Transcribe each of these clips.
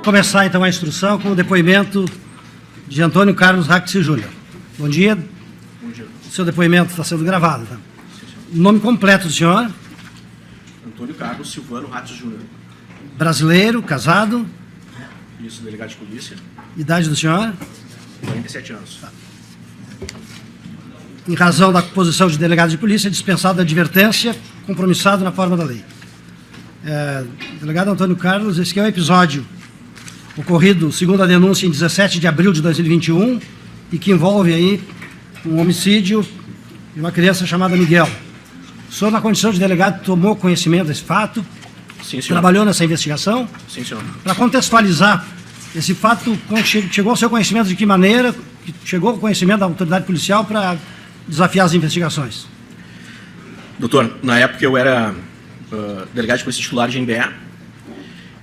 Começar então a instrução com o depoimento de Antônio Carlos Raxi Júnior. Bom dia. Bom dia. O seu depoimento está sendo gravado. Tá? Nome completo do senhor? Antônio Carlos Silvano Raxi Júnior. Brasileiro, casado. Isso, delegado de polícia. Idade do senhor? 47 anos. Tá. Em razão da posição de delegado de polícia, dispensado da advertência, compromissado na forma da lei. Delegado Antônio Carlos, esse aqui é o episódio ocorrido, segundo a denúncia, em 17 de abril de 2021, e que envolve aí um homicídio de uma criança chamada Miguel. O senhor, na condição de delegado, tomou conhecimento desse fato? Sim, senhor. Trabalhou nessa investigação? Sim, senhor. Para contextualizar, esse fato chegou ao seu conhecimento de que maneira? Chegou ao conhecimento da autoridade policial para desafiar as investigações? Doutor, na época eu era delegado de polícia titular de Embé,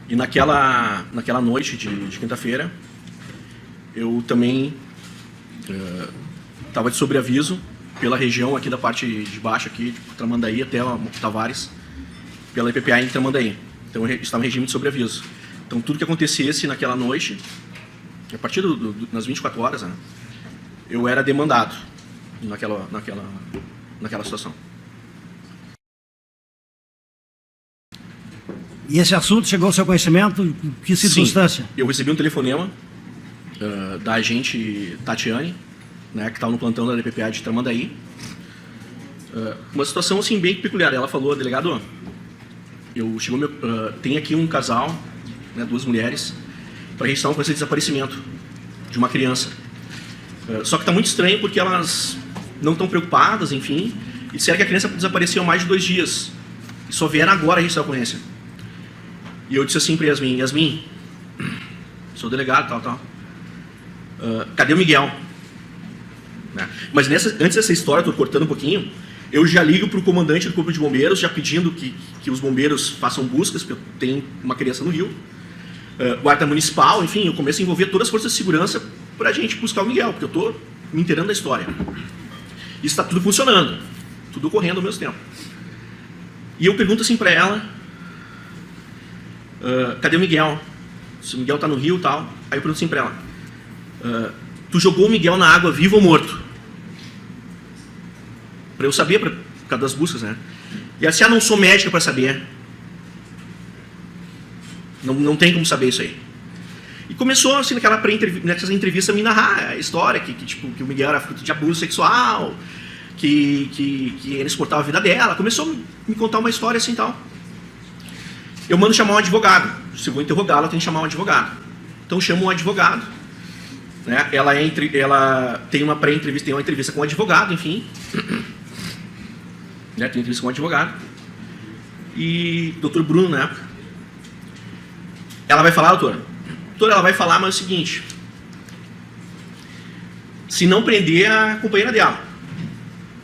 e naquela noite de quinta-feira, eu também estava de sobreaviso pela região aqui da parte de baixo, aqui, de Tramandaí até Tavares, pela IPPA em Tramandaí. Então eu estava em regime de sobreaviso. Então tudo que acontecesse naquela noite, a partir das 24 horas, né, eu era demandado naquela situação. E esse assunto chegou ao seu conhecimento? Em que circunstância? Sim, eu recebi um telefonema da agente Tatiane, né, que estava no plantão da DPPA de Tramandaí. Uma situação assim bem peculiar. Ela falou: delegado, tem aqui um casal, né, duas mulheres, para registrar um desaparecimento de uma criança. Só que está muito estranho porque elas não estão preocupadas, enfim, e disseram que a criança desapareceu há mais de 2 dias. E só vieram agora registrar a ocorrência. E eu disse assim para Yasmin, sou delegado, tal. Cadê o Miguel? Né? Mas antes dessa história, estou cortando um pouquinho, eu já ligo para o comandante do Corpo de Bombeiros, já pedindo que os bombeiros façam buscas, porque eu tenho uma criança no Rio, guarda municipal, enfim, eu começo a envolver todas as forças de segurança para a gente buscar o Miguel, porque eu estou me inteirando da história. Isso está tudo funcionando, tudo ocorrendo ao mesmo tempo. E eu pergunto assim para ela, cadê o Miguel? Se o Miguel está no Rio e tal. Aí eu pergunto assim para ela, tu jogou o Miguel na água vivo ou morto? Para eu saber, por causa das buscas, né? E ela disse: não sou médica para saber. Não tem como saber isso aí. E começou assim nessa entrevista a me narrar a história, que o Miguel era fruto de abuso sexual, que ele suportava a vida dela. Começou a me contar uma história assim e tal. Eu mando chamar um advogado. Se eu vou interrogá-la, eu tenho que chamar um advogado. Então chamo um advogado. Né? Ela tem uma pré-entrevista, tem uma entrevista com um advogado, enfim. Né? Tem entrevista com um advogado. E Dr. Bruno, na época. Ela vai falar, doutora, ela vai falar, mas é o seguinte: se não prender a companheira dela.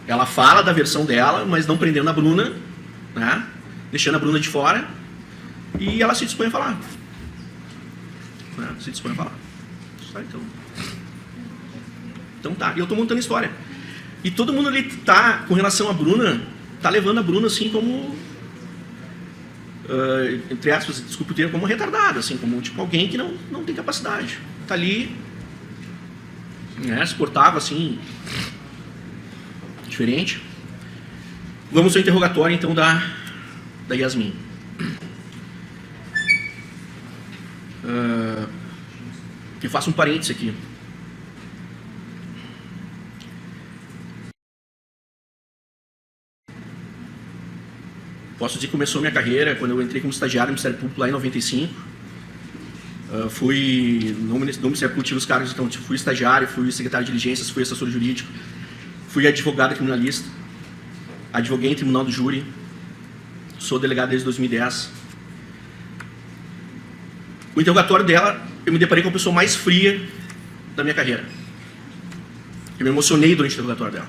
Ela fala da versão dela, mas não prendendo a Bruna, né? Deixando a Bruna de fora. E ela se dispõe a falar. Né? Se dispõe a falar. Então tá. E eu tô montando história. E todo mundo ali tá, com relação à Bruna, tá levando a Bruna assim como, entre aspas, desculpa o termo, como retardada, assim, como tipo alguém que não tem capacidade. Tá ali, né, se portava assim, diferente. Vamos ao interrogatório então da Yasmin. Eu faço um parênteses aqui. Posso dizer que começou a minha carreira quando eu entrei como estagiário no Ministério Público lá em 95. Fui no Ministério Público, tive os cargos, então fui estagiário, fui secretário de diligências, fui assessor jurídico, fui advogado criminalista, advoguei em tribunal do júri, sou delegado desde 2010. O interrogatório dela, eu me deparei com a pessoa mais fria da minha carreira. Eu me emocionei durante o interrogatório dela.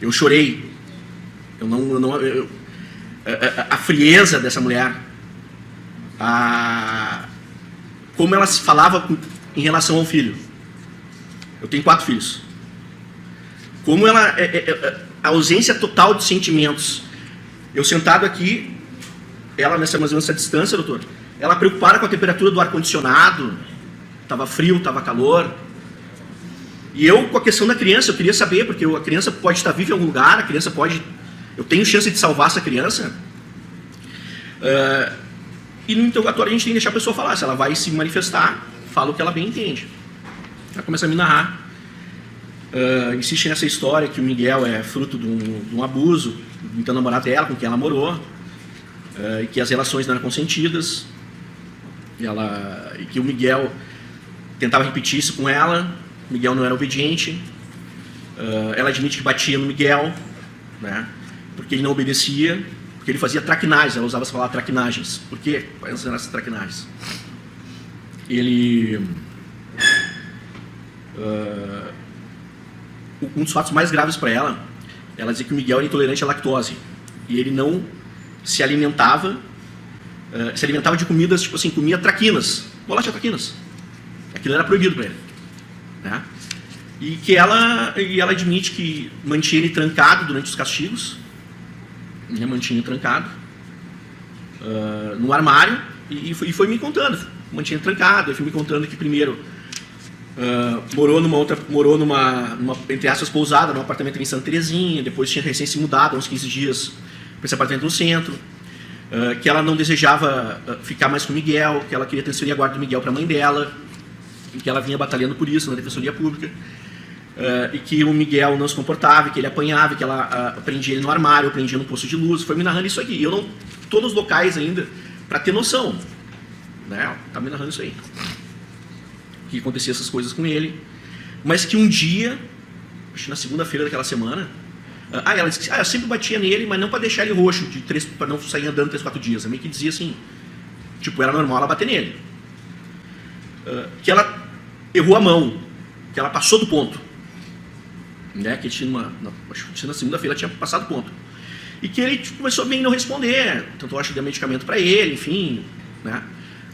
Eu chorei. A frieza dessa mulher, como ela se falava em relação ao filho. Eu tenho 4 filhos. Como ela, a ausência total de sentimentos. Eu sentado aqui, ela nessa mais ou menos essa distância, doutor, ela preocupada com a temperatura do ar-condicionado, estava frio, estava calor. E eu, com a questão da criança, eu queria saber, porque a criança pode estar viva em algum lugar, a criança pode... Eu tenho chance de salvar essa criança. E no interrogatório a gente tem que deixar a pessoa falar. Se ela vai se manifestar, fala o que ela bem entende. Ela começa a me narrar. Insiste nessa história que o Miguel é fruto de um abuso, então namorar dela, com quem ela morou, e que as relações não eram consentidas, e que o Miguel tentava repetir isso com ela, o Miguel não era obediente, ela admite que batia no Miguel, né, porque ele não obedecia, porque ele fazia traquinagens, ela usava essa palavra traquinagens. Por quê? Quais eram essas traquinagens? Um dos fatos mais graves para ela dizia que o Miguel era intolerante à lactose. E ele não se alimentava de comidas, tipo assim, comia traquinas, bolacha traquinas. Aquilo era proibido para ele. Né? E ela admite que mantinha ele trancado durante os castigos, né? Mantinha trancado no armário e foi me contando. Mantinha trancado, e foi me contando que primeiro morou numa, entre aspas, pousada, num apartamento em Santa Terezinha, depois tinha recém se mudado, há uns 15 dias, para esse apartamento no centro, que ela não desejava ficar mais com o Miguel, que ela queria transferir a guarda do Miguel para a mãe dela, e que ela vinha batalhando por isso na Defensoria Pública, e que o Miguel não se comportava, que ele apanhava, que ela prendia ele no armário, prendia no posto de luz. Foi me narrando isso aqui. Eu não estou nos locais ainda para ter noção. Né? Tá me narrando isso aí. Que acontecia essas coisas com ele, mas que um dia, acho que na segunda-feira daquela semana, ela disse que eu sempre batia nele, mas não para deixar ele roxo, para não sair andando 3, 4 dias. Eu meio que dizia assim, tipo, era normal ela bater nele. Que ela errou a mão, que ela passou do ponto. Né? Que acho que na segunda-feira tinha passado do ponto. E que ele começou a bem não responder, tanto eu acho que deu medicamento para ele, enfim, né?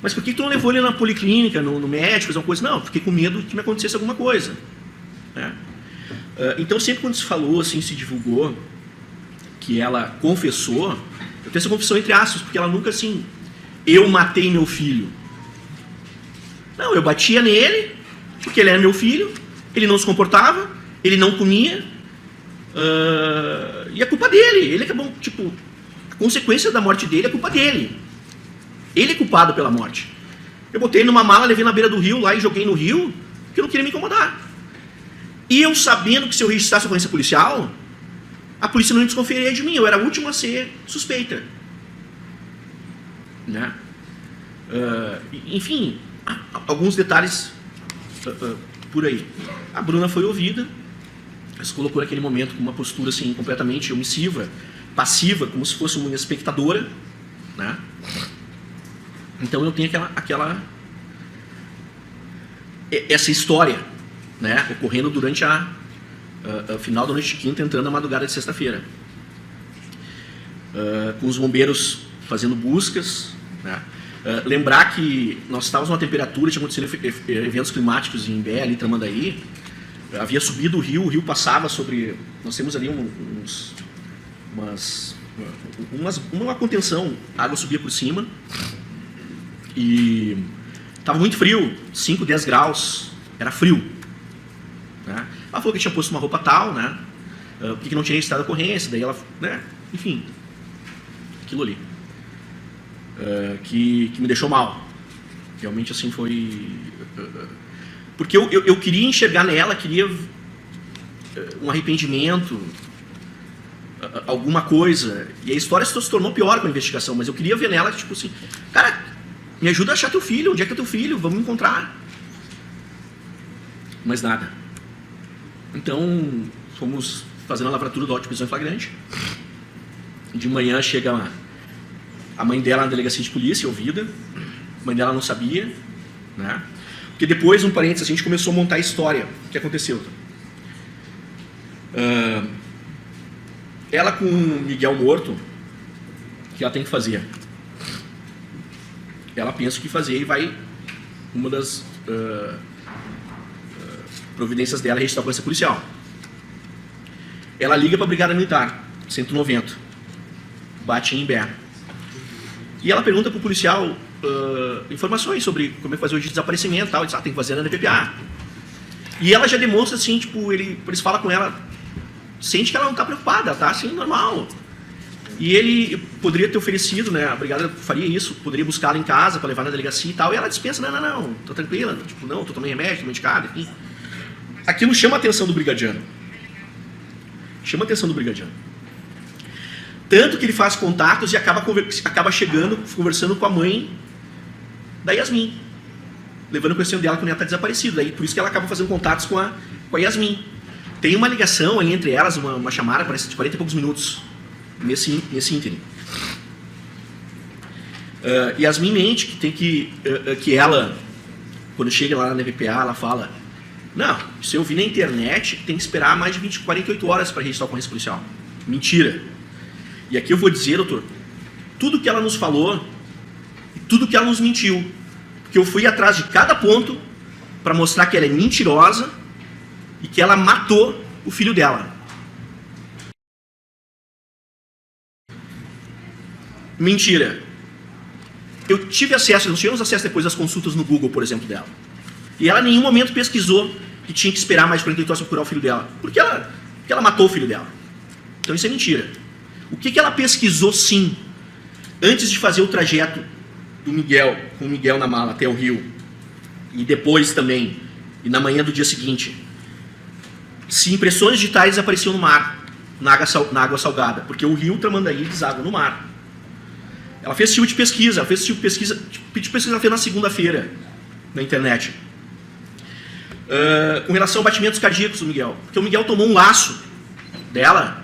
Mas por que tu não levou ele na policlínica, no médico, fazer uma coisa? Não, fiquei com medo que me acontecesse alguma coisa. Né? Então, sempre quando se falou, assim, se divulgou que ela confessou, eu tenho essa confissão entre aspas, porque ela nunca assim, eu matei meu filho. Não, eu batia nele, porque ele era meu filho, ele não se comportava, ele não comia, e a culpa dele. Ele acabou, tipo, a consequência da morte dele é culpa dele. Ele é culpado pela morte. Eu botei ele numa mala, levei na beira do rio lá e joguei no rio, porque eu não queria me incomodar. E eu sabendo que se eu registrasse a ocorrência policial, a polícia não desconfiaria de mim, eu era a última a ser suspeita. Né? Enfim, alguns detalhes por aí. A Bruna foi ouvida, se colocou naquele momento com uma postura assim, completamente omissiva, passiva, como se fosse uma espectadora. Né? Então eu tenho essa história, né, ocorrendo durante a final da noite de quinta, entrando na madrugada de sexta-feira, com os bombeiros fazendo buscas. Né? Lembrar que nós estávamos numa temperatura, tinha acontecido eventos climáticos em Imbé, ali em Tramandaí, havia subido o rio passava sobre... Nós temos ali uma contenção, a água subia por cima, e estava muito frio, 5, 10 graus, era frio. Né? Ela falou que tinha posto uma roupa tal, né? Porque não tinha registrado a ocorrência, daí ela, né? Enfim, aquilo ali. Que me deixou mal. Realmente assim foi... Porque eu queria enxergar nela, queria um arrependimento, alguma coisa. E a história se tornou pior com a investigação, mas eu queria ver nela, tipo assim, cara, me ajuda a achar teu filho, onde é que é teu filho? Vamos encontrar. Mas nada. Então, fomos fazendo a lavratura do auto de prisão em flagrante. De manhã chega a mãe dela na delegacia de polícia, ouvida. A mãe dela não sabia, né? Porque depois, um parênteses, a gente começou a montar a história. O que aconteceu? Ela com o Miguel morto, o que ela tem que fazer? Ela pensa o que fazer e vai... Uma das providências dela é registrar a polícia policial. Ela liga para a Brigada Militar, 190. Bate em Imbé. E ela pergunta para o policial informações sobre como é que fazer o desaparecimento e tal. Ele disse, tem que fazer na NPPA. E ela já demonstra assim, tipo, eles falam com ela, sente que ela não está preocupada, ela está assim, normal. E ele poderia ter oferecido, né, a brigada faria isso, poderia buscá-la em casa para levar na delegacia e tal, e ela dispensa, não, tô tranquila, tipo, não, tô tomando remédio, tô medicada, enfim. Aquilo chama a atenção do brigadiano. Chama a atenção do brigadiano. Tanto que ele faz contatos e acaba chegando, conversando com a mãe da Yasmin, levando o conhecimento dela que o neto está desaparecido. Daí, por isso que ela acaba fazendo contatos com a Yasmin. Tem uma ligação ali entre elas, uma chamada, parece de 40 e poucos minutos, nesse ínterim. Yasmin mente que ela, quando chega lá na NPPA, ela fala, não, se eu vi na internet, tem que esperar mais de 48 horas para registrar a ocorrência policial. Mentira. E aqui eu vou dizer, doutor, tudo que ela nos falou, tudo que ela nos mentiu, porque eu fui atrás de cada ponto para mostrar que ela é mentirosa e que ela matou o filho dela. Mentira. Eu tive acesso, nós tivemos acesso depois às consultas no Google, por exemplo, dela. E ela em nenhum momento pesquisou que tinha que esperar mais 48 horas para curar o filho dela. Porque ela matou o filho dela. Então isso é mentira. O que ela pesquisou, sim, antes de fazer o trajeto do Miguel, com o Miguel na mala até o rio, e depois também, e na manhã do dia seguinte, se impressões digitais apareciam no mar, na água salgada, porque o rio Tramandaí deságua no mar. Ela fez esse tipo de pesquisa, ela fez na segunda-feira, na internet. Com relação a batimentos cardíacos do Miguel, porque o Miguel tomou um laço dela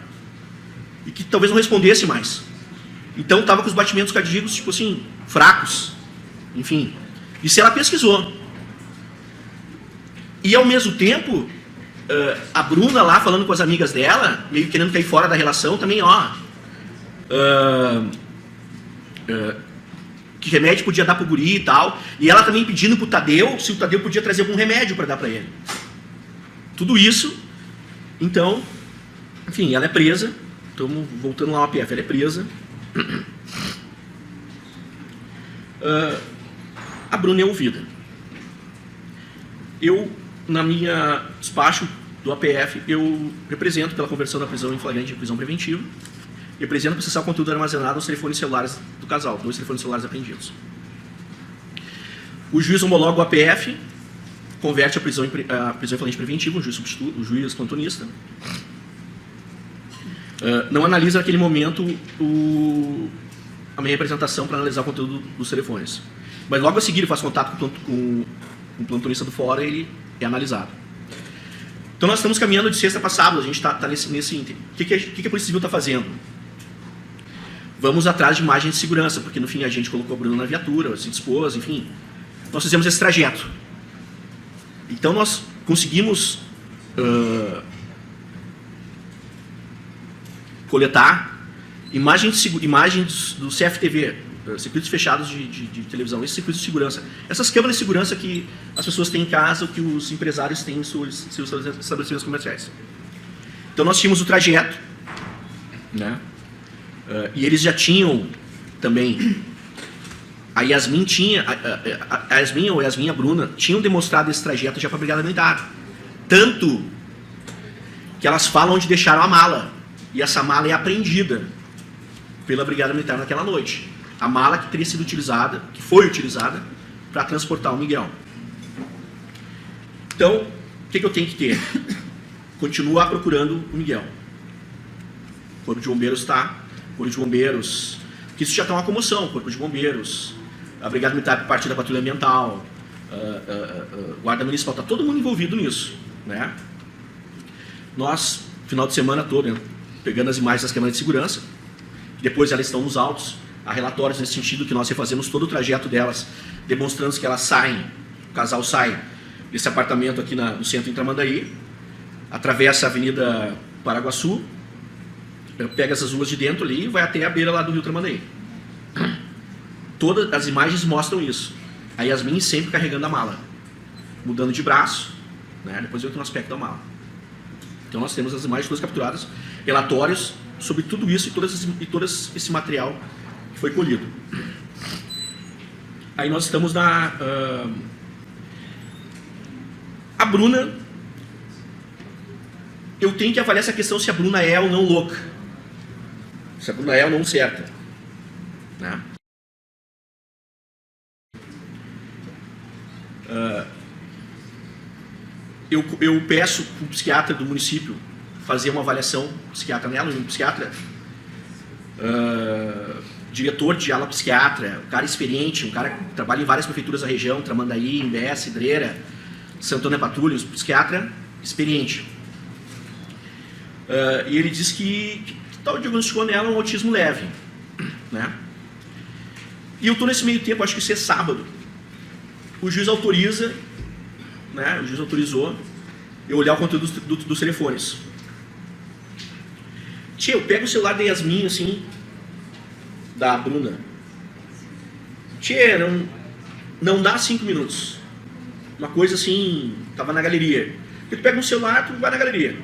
e que talvez não respondesse mais. Então estava com os batimentos cardíacos, tipo assim, fracos. Enfim. Isso ela pesquisou. E ao mesmo tempo, a Bruna lá falando com as amigas dela, meio querendo cair fora da relação, também, que remédio podia dar pro guri e tal. E ela também pedindo pro Tadeu se o Tadeu podia trazer algum remédio para dar para ele. Tudo isso. Então, enfim, ela é presa. Estamos voltando lá ao APF, ela é presa. A Bruna é ouvida. Eu, na minha despacho do APF, eu represento pela conversão da prisão em flagrante em prisão preventiva. Represento para acessar o conteúdo armazenado nos telefones celulares do casal, 2 telefones celulares apreendidos. O juiz homologa o APF, converte a prisão em flagrante preventiva, o juiz substituto, o juiz plantonista. Não analisa naquele momento a minha representação para analisar o conteúdo dos telefones. Mas logo a seguir ele faz contato com o plantonista do fora e ele é analisado. Então nós estamos caminhando de sexta para sábado, a gente está nesse ínterim. O que a Polícia Civil está fazendo? Vamos atrás de imagens de segurança, porque no fim a gente colocou a Bruna na viatura, se dispôs, enfim. Nós fizemos esse trajeto. Então nós conseguimos coletar imagens do CFTV, circuitos fechados de televisão, esses circuitos de segurança. Essas câmeras de segurança que as pessoas têm em casa, ou que os empresários têm em seus estabelecimentos comerciais. Então nós tínhamos o trajeto, né? E eles já tinham também, a Yasmin tinha, a Yasmin e a Bruna tinham demonstrado esse trajeto já para a Brigada Militar. Tanto que elas falam onde deixaram a mala. E essa mala é apreendida pela Brigada Militar naquela noite. A mala que teria sido utilizada, que foi utilizada, para transportar o Miguel. Então, o que eu tenho que ter? Continuar procurando o Miguel. O Corpo de Bombeiros está... Corpo de Bombeiros... Porque isso já está uma comoção. Corpo de Bombeiros, a Brigada Militar por parte da Patrulha Ambiental, Guarda Municipal, está todo mundo envolvido nisso, né? Nós, final de semana todo, né, pegando as imagens das câmeras de segurança, depois elas estão nos autos, há relatórios nesse sentido que nós refazemos todo o trajeto delas, demonstrando que elas saem, o casal sai desse apartamento aqui no centro em Tramandaí, atravessa a Avenida Paraguaçu, pega essas ruas de dentro ali e vai até a beira lá do rio Tramandaí. Todas as imagens mostram isso. A Yasmin sempre carregando a mala, mudando de braço, né? Depois eu entro no aspecto da mala. Então nós temos as imagens todas capturadas, relatórios sobre tudo isso e todo esse material que foi colhido. Aí nós estamos na... a Bruna, eu tenho que avaliar essa questão se a Bruna é ou não louca. Se a Bruna é ou não certa. Né? Eu peço para o psiquiatra do município fazer uma avaliação, psiquiatra nela, um psiquiatra, diretor de ala psiquiatra, um cara experiente, um cara que trabalha em várias prefeituras da região, Tramandaí, Imbé, Cidreira, Santana Patrulhos, psiquiatra experiente. E ele diz que tal diagnosticou nela um autismo leve. Né? E eu estou nesse meio tempo, acho que isso é sábado. O juiz autoriza, né, o juiz autorizou eu olhar o conteúdo dos telefones. Tia, eu pego o celular da Yasmin, assim, da Bruna. Tia, não dá 5 minutos. Uma coisa assim, tava na galeria. Porque tu pega um celular, tu vai na galeria.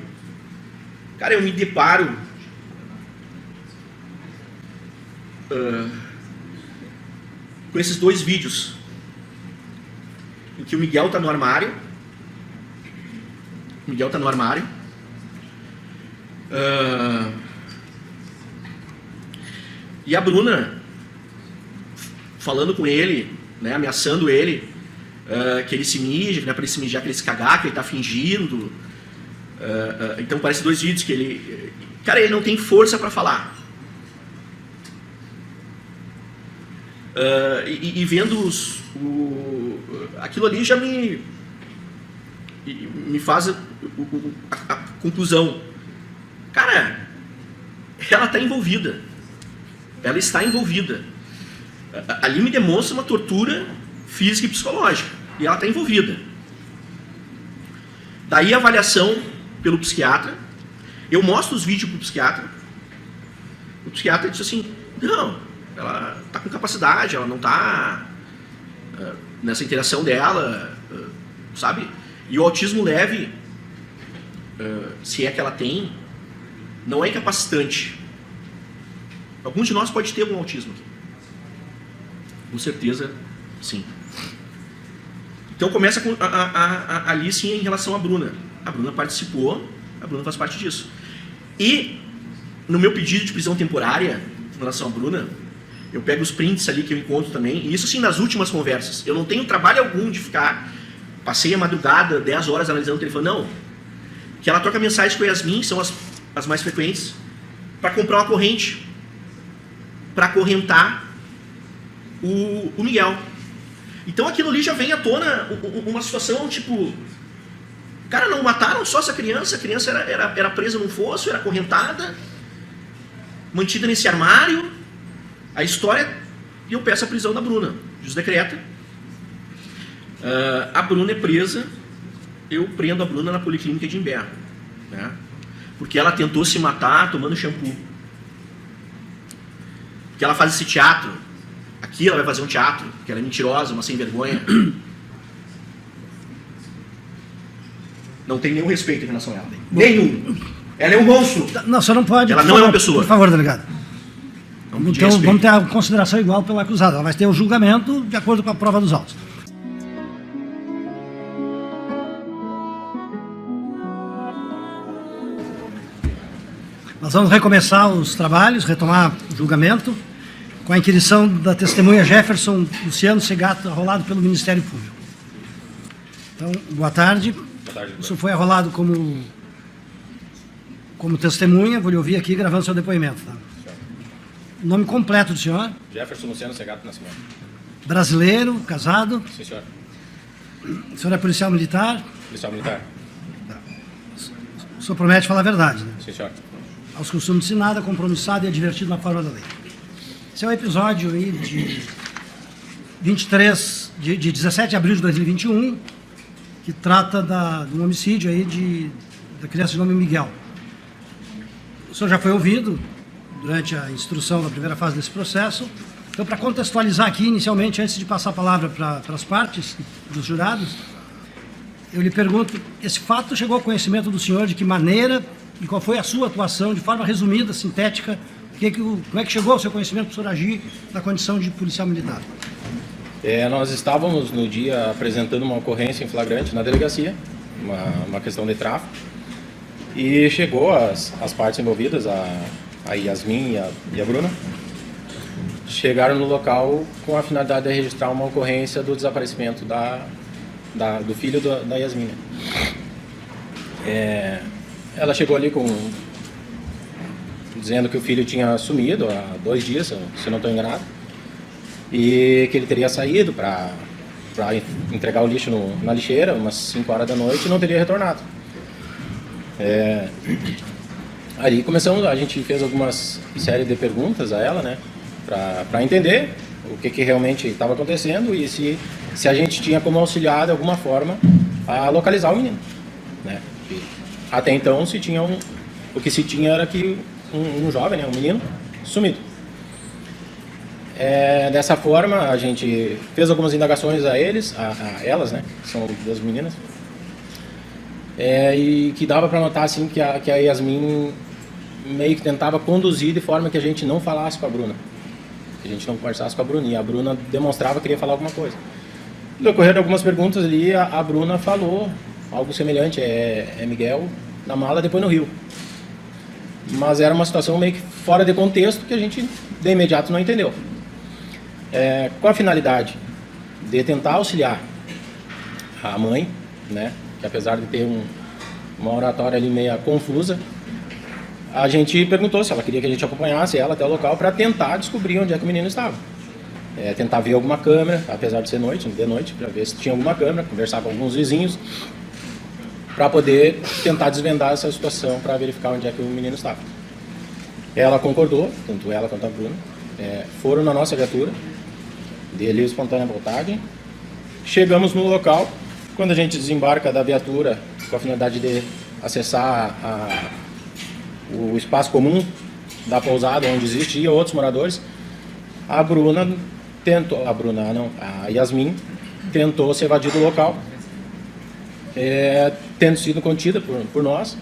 Cara, eu me deparo com esses 2 vídeos em que o Miguel tá no armário. O Miguel tá no armário. E a Bruna falando com ele, né, ameaçando ele, que ele se mija, que não é para ele se mijar, que ele se cagar, que ele tá fingindo. Então parece 2 vídeos que ele... Cara, ele não tem força para falar. E vendo aquilo ali já me faz a conclusão. Cara, ela está envolvida. Ela está envolvida. Ali me demonstra uma tortura física e psicológica. E ela está envolvida. Daí a avaliação pelo psiquiatra. Eu mostro os vídeos para o psiquiatra. O psiquiatra diz assim, não, ela está com capacidade, ela não está nessa interação dela, sabe? E o autismo leve, se é que ela tem, não é incapacitante. Alguns de nós pode ter algum autismo aqui. Com certeza, sim. Então começa com ali sim em relação à Bruna. A Bruna participou, a Bruna faz parte disso. E no meu pedido de prisão temporária em relação à Bruna, eu pego os prints ali que eu encontro também, e isso sim nas últimas conversas. Eu não tenho trabalho algum de ficar, passei a madrugada, 10 horas analisando o telefone, não. Que ela troca mensagens com a Yasmin, são as mais frequentes, para comprar uma corrente, para acorrentar o Miguel. Então aquilo ali já vem à tona uma situação tipo... Cara, não mataram só essa criança, a criança era presa num fosso, era acorrentada, mantida nesse armário. A história, e eu peço a prisão da Bruna. O juiz decreta. A Bruna é presa, eu prendo a Bruna na Policlínica de Imbé. Né? Porque ela tentou se matar tomando shampoo. Porque ela faz esse teatro. Aqui ela vai fazer um teatro, porque ela é mentirosa, uma sem vergonha. Não tem nenhum respeito em relação a ela. Nenhum. Ela é um monstro. Não, você não pode. Ela não é uma pessoa. Por favor, delegado. Então respeito. vamos ter a consideração igual pela acusada. Ela vai ter o julgamento de acordo com a prova dos autos. Nós vamos recomeçar os trabalhos, retomar o julgamento, com a inquirição da testemunha Jefferson Luciano Segato, arrolado pelo Ministério Público. Então, boa tarde. Boa tarde. O senhor foi arrolado como testemunha, vou lhe ouvir aqui gravando seu depoimento. Tá? O nome completo do senhor? Jefferson Luciano Segato Nascimento. Brasileiro, casado. Sim, senhor. O senhor é policial militar? Policial militar. O senhor promete falar a verdade, né? Sim, senhor. Aos costumes de nada, compromissado e advertido na forma da lei. Esse é um episódio aí de 17 de abril de 2021, que trata de um homicídio aí da criança de nome Miguel. O senhor já foi ouvido durante a instrução da primeira fase desse processo. Então, para contextualizar aqui, inicialmente, antes de passar a palavra para as partes dos jurados, eu lhe pergunto, esse fato chegou ao conhecimento do senhor de que maneira e qual foi a sua atuação, de forma resumida, sintética, como é que chegou ao seu conhecimento para o senhor agir na condição de policial militar? Nós estávamos no dia apresentando uma ocorrência em flagrante na delegacia, uma questão de tráfico, e chegou as partes envolvidas, a Yasmin e a Bruna, chegaram no local com a finalidade de registrar uma ocorrência do desaparecimento do filho da Yasmin. Ela chegou ali dizendo que o filho tinha sumido há 2 dias, se não estou enganado, e que ele teria saído para entregar o lixo na lixeira, umas 5 horas da noite, e não teria retornado. Ali a gente fez algumas série de perguntas a ela, né, para entender o que realmente estava acontecendo e se a gente tinha como auxiliar de alguma forma a localizar o menino, né. E até então o que se tinha era que um jovem, né, um menino, sumido. Dessa forma, a gente fez algumas indagações a elas, né, que são 2 meninas, e que dava para notar assim, que a Yasmin meio que tentava conduzir de forma que a gente não falasse com a Bruna, que a gente não conversasse com a Bruna, e a Bruna demonstrava que queria falar alguma coisa. No decorrer de algumas perguntas ali, a Bruna falou algo semelhante, Miguel na mala, depois no Rio. Mas era uma situação meio que fora de contexto que a gente de imediato não entendeu. Com a finalidade de tentar auxiliar a mãe, né, que apesar de ter uma oratória ali meio confusa, a gente perguntou se ela queria que a gente acompanhasse ela até o local para tentar descobrir onde é que o menino estava. Tentar ver alguma câmera, apesar de ser de noite, para ver se tinha alguma câmera, conversar com alguns vizinhos, para poder tentar desvendar essa situação, para verificar onde é que o menino estava. Ela concordou, tanto ela quanto a Bruna, foram na nossa viatura, de livre e espontânea vontade. Chegamos no local, quando a gente desembarca da viatura, com a finalidade de acessar o espaço comum da pousada, onde existiam outros moradores, a Yasmin tentou se evadir do local, tendo sido contida por nós,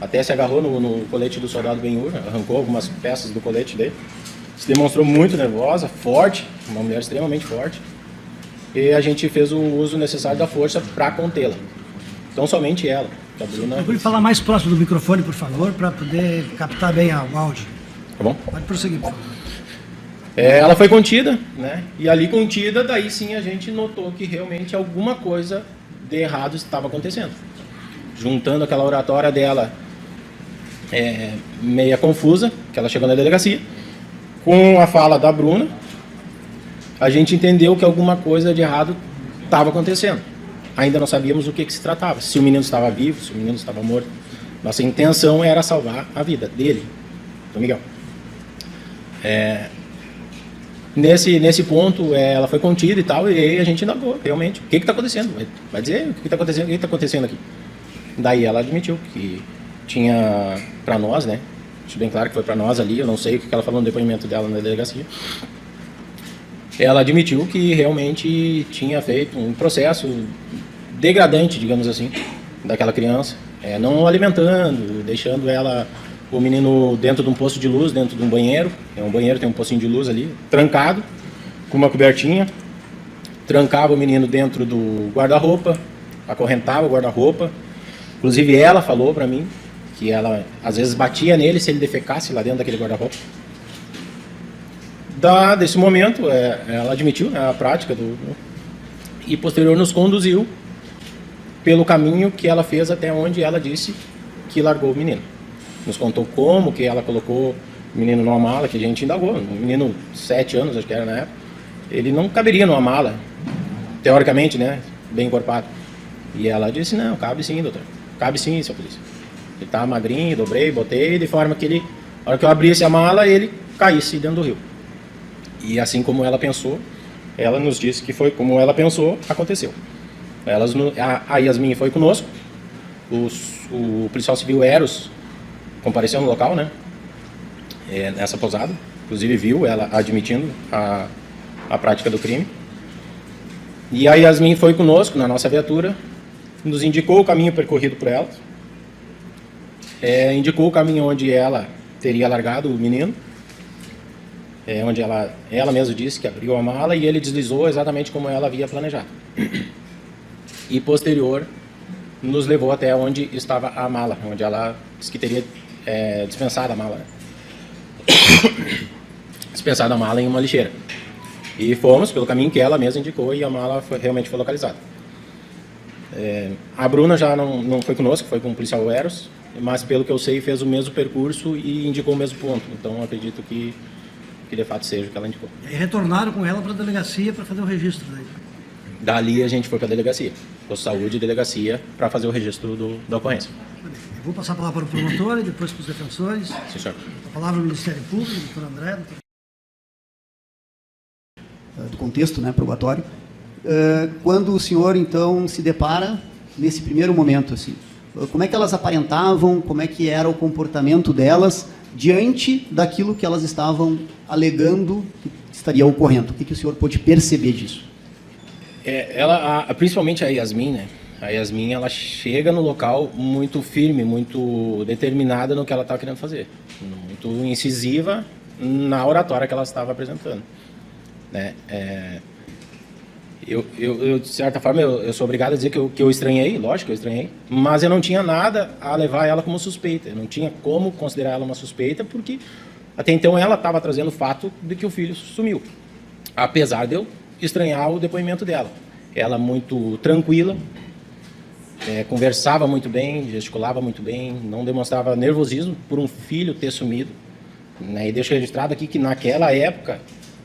até se agarrou no colete do soldado Ben-Hur, arrancou algumas peças do colete dele, se demonstrou muito nervosa, forte, uma mulher extremamente forte, e a gente fez o uso necessário da força para contê-la. Então somente ela, a Bruna... Eu vou falar mais próximo do microfone, por favor, para poder captar bem o áudio. Tá bom? Pode prosseguir, por favor. Ela foi contida, né? E ali contida, daí sim a gente notou que realmente alguma coisa de errado estava acontecendo. Juntando aquela oratória dela meia confusa, que ela chegou na delegacia, com a fala da Bruna, a gente entendeu que alguma coisa de errado estava acontecendo. Ainda não sabíamos o que se tratava, se o menino estava vivo, se o menino estava morto. Nossa intenção era salvar a vida dele, do Miguel. Nesse ponto, ela foi contida e tal, e aí a gente indagou, realmente, o que está acontecendo? Vai dizer o que está acontecendo, o que está acontecendo aqui? Daí ela admitiu que tinha, para nós, né, deixa bem claro que foi para nós ali, eu não sei o que ela falou no depoimento dela na delegacia, ela admitiu que realmente tinha feito um processo degradante, digamos assim, daquela criança, não alimentando, deixando o menino dentro de um posto de luz, dentro de um banheiro, um banheiro tem um postinho de luz ali, trancado, com uma cobertinha, trancava o menino dentro do guarda-roupa, acorrentava o guarda-roupa, inclusive ela falou para mim que ela às vezes batia nele se ele defecasse lá dentro daquele guarda-roupa. Desse momento, ela admitiu, né, a prática e posterior nos conduziu pelo caminho que ela fez até onde ela disse que largou o menino. Nos contou como que ela colocou o menino numa mala, que a gente indagou. Um menino de 7 anos, acho que era na época, ele não caberia numa mala, teoricamente, né, bem encorpado. E ela disse, não, cabe sim, doutor. Cabe sim, seu polícia. Ele tá magrinho, dobrei, botei, de forma que na hora que eu abrisse a mala, ele caísse dentro do rio. E assim como ela pensou, ela nos disse que foi como ela pensou, aconteceu. A Yasmin foi conosco, o policial civil Eros compareceu no local, né, nessa pousada, inclusive viu ela admitindo a prática do crime. E a Yasmin foi conosco na nossa viatura, nos indicou o caminho percorrido por ela, indicou o caminho onde ela teria largado o menino, onde ela mesma disse que abriu a mala e ele deslizou exatamente como ela havia planejado. E posterior, nos levou até onde estava a mala, onde ela disse que teria dispensado a mala. Né? Dispensado a mala em uma lixeira. E fomos pelo caminho que ela mesma indicou e a mala realmente foi localizada. A Bruna já não foi conosco, foi com o policial Eros, mas pelo que eu sei fez o mesmo percurso e indicou o mesmo ponto. Então acredito que de fato seja o que ela indicou. E retornaram com ela para a delegacia para fazer o registro daí. Dali a gente foi para a delegacia, posto de saúde e delegacia, para fazer o registro da ocorrência. Eu vou passar a palavra para o promotor e depois para os defensores. Sim, senhor. A palavra ao Ministério Público, doutor André. Do contexto, né, probatório. Quando o senhor, então, se depara nesse primeiro momento, assim, como é que elas aparentavam, como é que era o comportamento delas diante daquilo que elas estavam alegando que estaria ocorrendo? O que o senhor pôde perceber disso? Principalmente a Yasmin, né? A Yasmin, ela chega no local muito firme, muito determinada no que ela estava querendo fazer. Muito incisiva na oratória que ela estava apresentando. Né? Eu, de certa forma, eu sou obrigado a dizer que eu estranhei, lógico que eu estranhei, mas eu não tinha nada a levar ela como suspeita. Eu não tinha como considerar ela uma suspeita, porque até então ela estava trazendo o fato de que o filho sumiu. Apesar de eu estranhar o depoimento dela. Ela muito tranquila, conversava muito bem, gesticulava muito bem, não demonstrava nervosismo por um filho ter sumido. Né? E deixo registrado aqui que naquela época,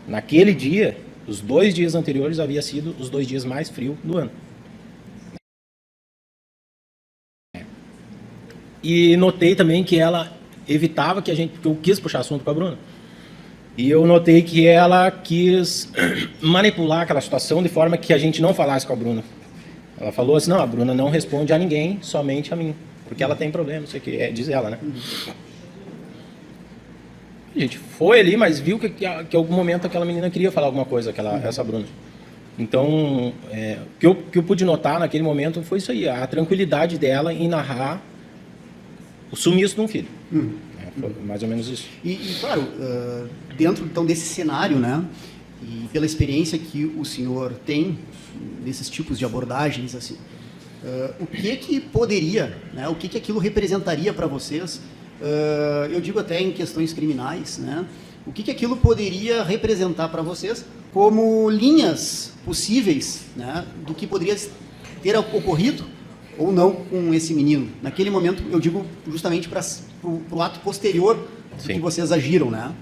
naquele dia, os 2 dias anteriores havia sido os 2 dias mais frios do ano. E notei também que ela evitava que porque eu quis puxar assunto com a Bruna. E eu notei que ela quis manipular aquela situação de forma que a gente não falasse com a Bruna. Ela falou assim, não, a Bruna não responde a ninguém, somente a mim. Porque ela tem problema, não sei o que, diz ela, né? A gente foi ali, mas viu que em algum momento aquela menina queria falar alguma coisa, essa Bruna. Então, o que eu pude notar naquele momento foi isso aí, a tranquilidade dela em narrar o sumiço de um filho. Foi mais ou menos isso. E claro, dentro então desse cenário, né, e pela experiência que o senhor tem nesses tipos de abordagens, assim, o que poderia, né, o que aquilo representaria para vocês? Eu digo até em questões criminais, né, o que aquilo poderia representar para vocês como linhas possíveis, né, do que poderia ter ocorrido ou não com esse menino. Naquele momento, eu digo justamente para o ato posterior do que vocês agiram, né?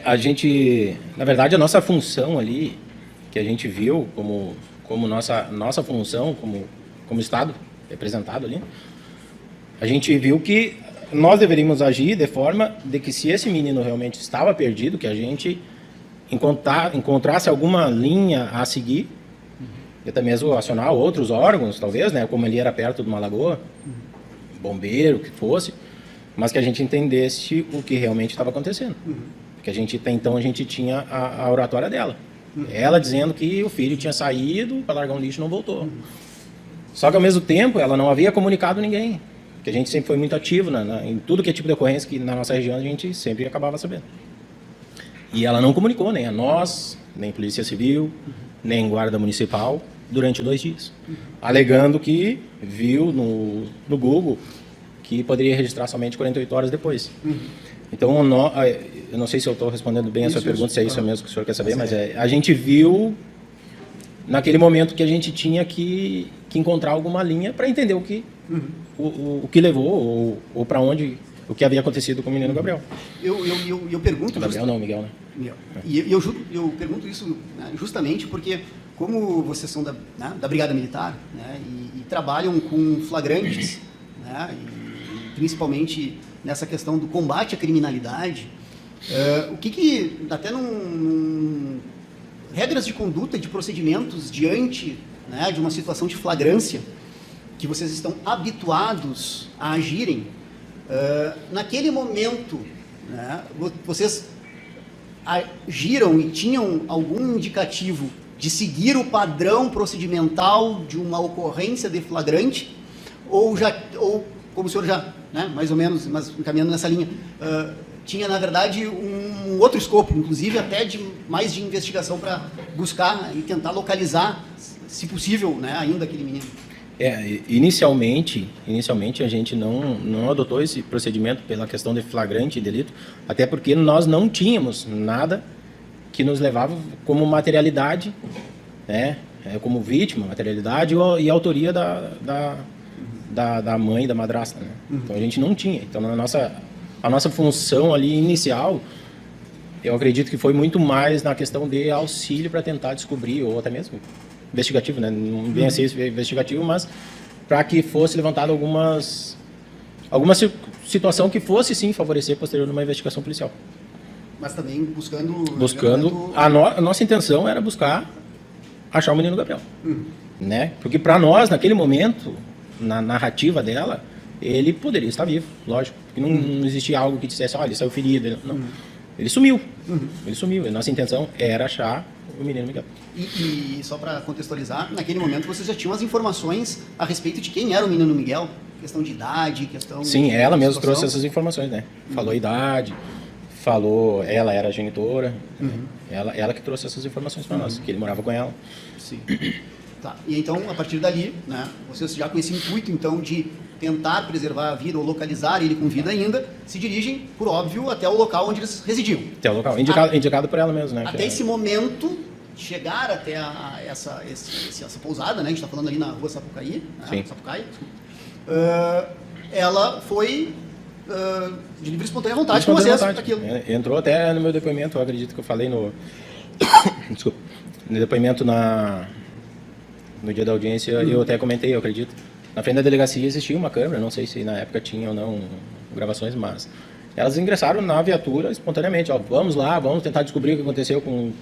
A gente, na verdade, a nossa função ali, que a gente viu como nossa função, como Estado representado ali, a gente viu que nós deveríamos agir de forma de que se esse menino realmente estava perdido, que a gente encontrasse alguma linha a seguir, e até mesmo acionar outros órgãos, talvez, né, como ele era perto de uma lagoa, bombeiro, que fosse, mas que a gente entendesse o que realmente estava acontecendo. Porque até então a gente tinha a oratória dela. Ela dizendo que o filho tinha saído para largar um lixo e não voltou. Só que ao mesmo tempo ela não havia comunicado ninguém, porque a gente sempre foi muito ativo em tudo que é tipo de ocorrência que na nossa região a gente sempre acabava sabendo. E ela não comunicou nem a nós, nem Polícia Civil, nem Guarda Municipal, durante 2 dias. Alegando que viu no Google que poderia registrar somente 48 horas depois. Então, eu não sei se eu estou respondendo bem a sua pergunta, se é isso mesmo que o senhor quer saber, mas a gente viu naquele momento que a gente tinha que encontrar alguma linha para entender o que levou ou para onde, o que havia acontecido com o menino Gabriel. Eu pergunto... Gabriel não, Miguel, né? Miguel. E eu pergunto isso, né, justamente porque, como vocês são da Brigada Militar, né, e trabalham com flagrantes, né, e principalmente nessa questão do combate à criminalidade, o que até regras de conduta e de procedimentos diante, né, de uma situação de flagrância que vocês estão habituados a agirem, naquele momento, né, vocês agiram e tinham algum indicativo de seguir o padrão procedimental de uma ocorrência de flagrante, ou como o senhor já, né, mais ou menos, mas encaminhando nessa linha, tinha, na verdade, um outro escopo, inclusive até mais de investigação para buscar e tentar localizar, se possível, né, ainda aquele menino. Inicialmente a gente não adotou esse procedimento pela questão de flagrante delito, até porque nós não tínhamos nada que nos levava como materialidade, né, como vítima, materialidade e autoria da mãe, da madrasta, né? Então a gente não tinha. Então a nossa função ali inicial, eu acredito que foi muito mais na questão de auxílio para tentar descobrir, ou até mesmo investigativo, né? Não vem a ser investigativo, mas para que fosse levantada alguma situação que fosse sim favorecer posterior numa investigação policial. Mas também buscando... A nossa intenção era buscar achar o menino Gabriel, né? Porque para nós, naquele momento, na narrativa dela, ele poderia estar vivo, lógico. Porque não existia algo que dissesse, olha, ele saiu ferido. Não. Ele sumiu. Ele sumiu. E nossa intenção era achar o menino Miguel. E só para contextualizar, naquele momento vocês já tinham as informações a respeito de quem era o menino Miguel? Questão de idade, questão... Sim, ela mesma trouxe essas informações, né? Falou a idade, falou... Ela era a genitora. Ela que trouxe essas informações para nós, que ele morava com ela. Sim. Tá. E então, a partir dali, né, vocês já com esse intuito, então, de tentar preservar a vida ou localizar ele com vida ainda, se dirigem, por óbvio, até o local onde eles residiam. Até o local, indicado por ela mesmo, né? Até esse momento, chegar até essa pousada, né, a gente está falando ali na rua Sapucaí, né, Sapucaí, ela foi de livre e espontânea vontade com vocês. Aquilo. Entrou até no meu depoimento, eu acredito que eu falei no... Desculpa. No depoimento no dia da audiência, eu até comentei, eu acredito. Na frente da delegacia existia uma câmera, não sei se na época tinha ou não gravações, mas elas ingressaram na viatura espontaneamente. Ó, vamos lá, vamos tentar descobrir o que aconteceu com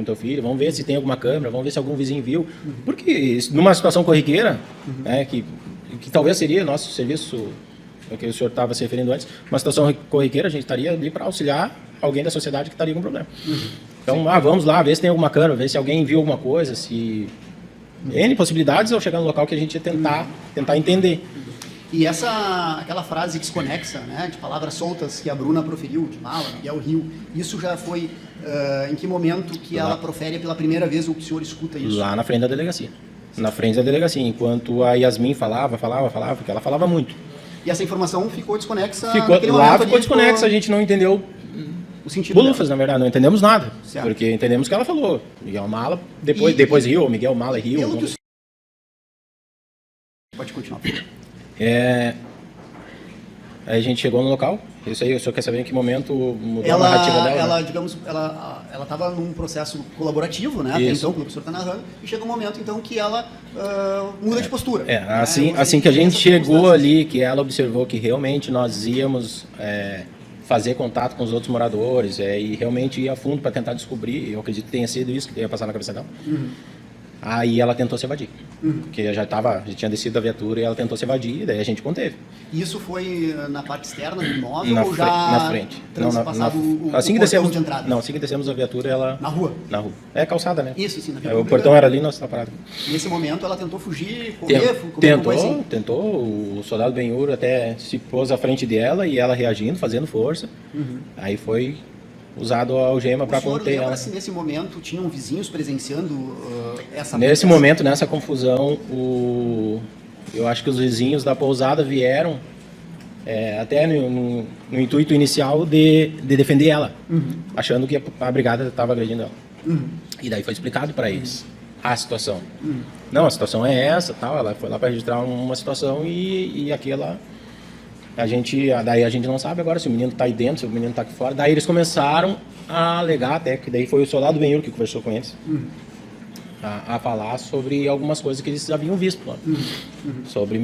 teu filho, vamos ver se tem alguma câmera, vamos ver se algum vizinho viu. Porque numa situação corriqueira, né, que talvez seria nosso serviço, que o senhor estava se referindo antes, uma situação corriqueira, a gente estaria ali para auxiliar alguém da sociedade que estaria com problema. Então, vamos lá, ver se tem alguma câmera, ver se alguém viu alguma coisa, se... N possibilidades ao chegar no local que a gente ia tentar entender. E aquela frase desconexa, né, de palavras soltas que a Bruna proferiu, de mala, Miguel Rio, isso já foi em que momento que ela profere pela primeira vez ou que o senhor escuta isso? Lá na frente da delegacia. Na frente da delegacia, enquanto a Yasmin falava, porque ela falava muito. E essa informação ficou desconexa? Ficou desconexa, a gente não entendeu o sentido bolufas, na verdade, não entendemos nada. Certo. Porque entendemos que ela falou. Miguel Mala, depois Rio, ou Miguel Mala e Rio. Pode continuar. Aí a gente chegou no local. Isso aí, o senhor quer saber em que momento mudou a narrativa dela? Ela, digamos, ela estava num processo colaborativo, né? Até então, pelo que o senhor está narrando, e chega um momento, então, que ela muda de postura. Assim que a gente chegou ali, que ela observou que realmente nós íamos fazer contato com os outros moradores e realmente ir a fundo para tentar descobrir, eu acredito que tenha sido isso que ia passar na cabeça dela. Aí ela tentou se evadir, porque já tinha descido da viatura e ela tentou se evadir, e daí a gente conteve. Isso foi na parte externa do imóvel ou já na frente? Assim que descemos de entrada? Não, assim que descemos a viatura, ela... Na rua? Na rua. É calçada, né? Isso, sim. Na viatura. O portão era ali, nós estávamos parados. Nesse momento ela tentou fugir, correr? Tentou. O soldado Benhur até se pôs à frente dela e ela reagindo, fazendo força. Aí foi usado a algema para conter ela. Se nesse momento tinham vizinhos presenciando essa... Nesse momento, nessa confusão, eu acho que os vizinhos da pousada vieram até no intuito inicial de defender ela, achando que a brigada estava agredindo ela. E daí foi explicado para eles a situação. Não, a situação é essa, tal. Ela foi lá para registrar uma situação e aquela... Daí a gente não sabe agora se o menino está aí dentro, se o menino está aqui fora. Daí eles começaram a alegar até, que daí foi o soldado Benhur que conversou com eles, a falar sobre algumas coisas que eles haviam visto lá. Sobre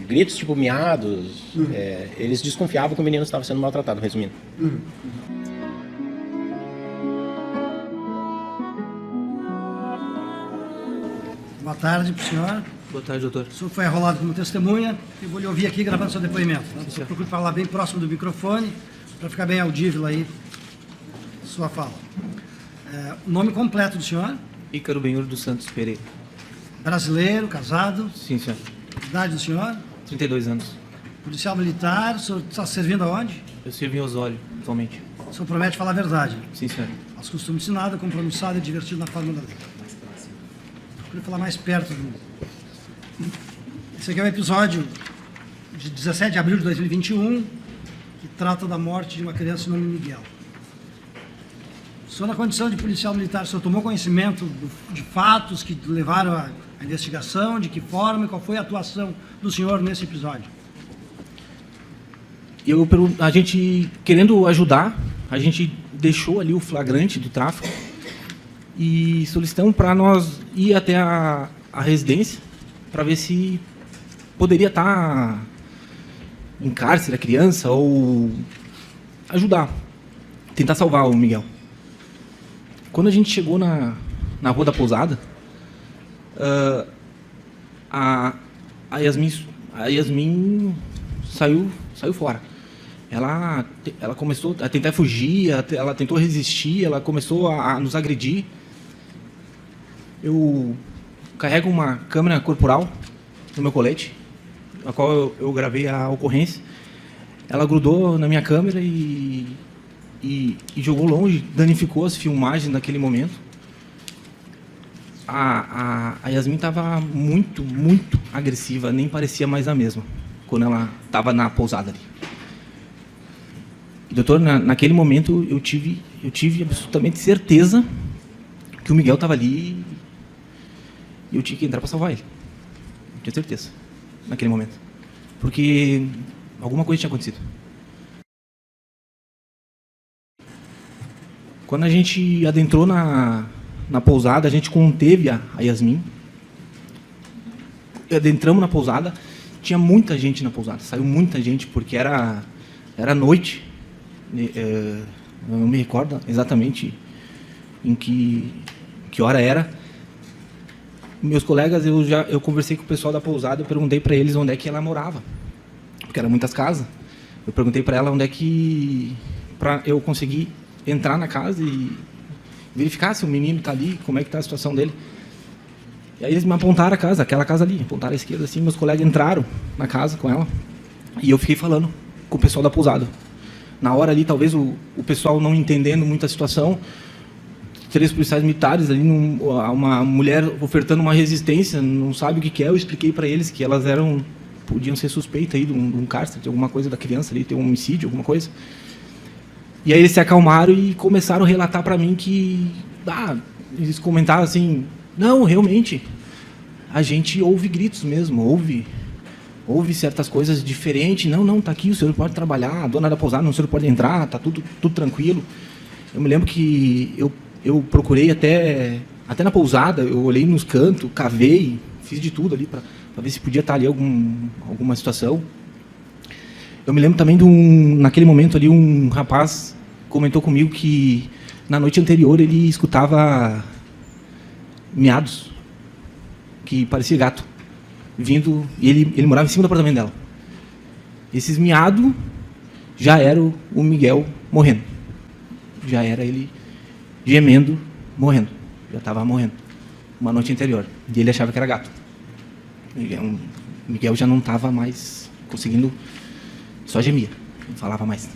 gritos tipo miados. Eles desconfiavam que o menino estava sendo maltratado, resumindo. Boa tarde para o senhor. Boa tarde, doutor. O senhor foi arrolado como testemunha e vou lhe ouvir aqui gravando seu depoimento. Você procure falar bem próximo do microfone para ficar bem audível aí sua fala. O nome completo do senhor? Ícaro Benhur dos Santos Pereira. Brasileiro, casado? Sim, senhor. Idade do senhor? 32 anos. Policial militar, o senhor está servindo aonde? Eu sirvo em Osório, atualmente. O senhor promete falar a verdade. Sim, senhor. Aos costumes ensinado, compromissado e divertido na forma da lei. Procure falar mais perto do... Esse aqui é o episódio de 17 de abril de 2021, que trata da morte de uma criança de nome Miguel. O senhor, na condição de policial militar, o senhor tomou conhecimento de fatos que levaram à investigação, de que forma e qual foi a atuação do senhor nesse episódio? A gente, querendo ajudar, a gente deixou ali o flagrante do tráfico e solicitamos para nós ir até a residência para ver se poderia estar em cárcere a criança ou ajudar, tentar salvar o Miguel. Quando a gente chegou na Rua da Pousada, a Yasmin saiu fora. Ela começou a tentar fugir, ela tentou resistir, ela começou a nos agredir. Eu carrego uma câmera corporal no meu colete, a qual eu gravei a ocorrência. Ela grudou na minha câmera e jogou longe, danificou as filmagens naquele momento. A Yasmin estava muito, muito agressiva, nem parecia mais a mesma, quando ela estava na pousada ali. Doutor, naquele momento eu tive absolutamente certeza que o Miguel estava ali e eu tinha que entrar para salvar ele. Eu tinha certeza, naquele momento. Porque alguma coisa tinha acontecido. Quando a gente adentrou na pousada, a gente conteve a Yasmin. Adentramos na pousada, tinha muita gente na pousada, saiu muita gente, porque era noite. Eu não me recordo exatamente em que hora era. Meus colegas, eu conversei com o pessoal da pousada, eu perguntei para eles onde é que ela morava, porque eram muitas casas. Eu perguntei para ela onde é que, para eu conseguir entrar na casa e verificar se o menino está ali, como é que está a situação dele. E aí eles me apontaram a casa, aquela casa ali, apontaram à esquerda assim, meus colegas entraram na casa com ela e eu fiquei falando com o pessoal da pousada. Na hora ali, talvez o pessoal não entendendo muito a situação, 3 policiais militares ali, uma mulher ofertando uma resistência, não sabe o que é, eu expliquei para eles que elas podiam ser suspeitas aí de um cárcere, de alguma coisa da criança ali, ter um homicídio, alguma coisa. E aí eles se acalmaram e começaram a relatar para mim que, eles comentaram assim, não, realmente, a gente ouve gritos mesmo, ouve certas coisas diferentes, não, tá aqui, o senhor pode trabalhar, a dona da pousada, o senhor pode entrar, tá tudo tranquilo. Eu me lembro que eu procurei até na pousada, eu olhei nos cantos, cavei, fiz de tudo ali para ver se podia estar ali alguma situação. Eu me lembro também naquele momento ali, um rapaz comentou comigo que na noite anterior ele escutava miados, que parecia gato, vindo, e ele morava em cima do apartamento dela. Esses miados já era o Miguel morrendo. Já era ele gemendo, morrendo. Já estava morrendo. Uma noite anterior. E ele achava que era gato. Miguel já não estava mais conseguindo, só gemia, não falava mais.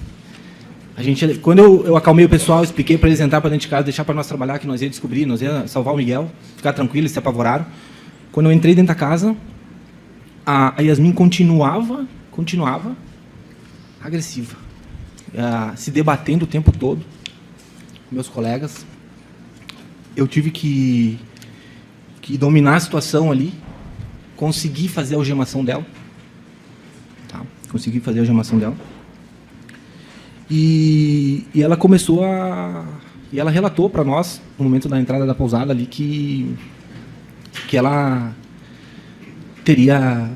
Quando eu acalmei o pessoal, expliquei para eles entrar para dentro de casa, deixar para nós trabalhar, que nós ia descobrir, nós ia salvar o Miguel, ficar tranquilo, eles se apavoraram. Quando eu entrei dentro da casa, a Yasmin continuava agressiva, se debatendo o tempo todo. Meus colegas, eu tive que dominar a situação ali, consegui fazer a algemação dela, tá? Consegui fazer a algemação dela. E ela começou e ela relatou para nós, no momento da entrada da pousada ali, que ela teria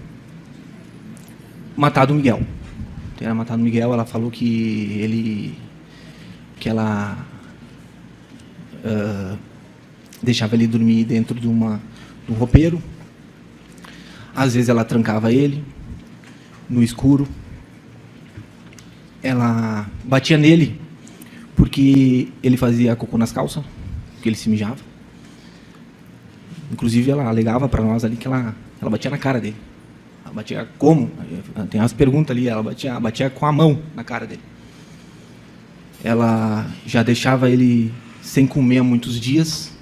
matado o Miguel. Ela falou que ela deixava ele dormir dentro de um roupeiro. Às vezes ela trancava ele no escuro. Ela batia nele porque ele fazia cocô nas calças, porque ele se mijava. Inclusive ela alegava para nós ali que ela batia na cara dele. Ela batia como? Tem umas perguntas ali. Ela batia com a mão na cara dele. Ela já deixava ele sem comer há muitos dias.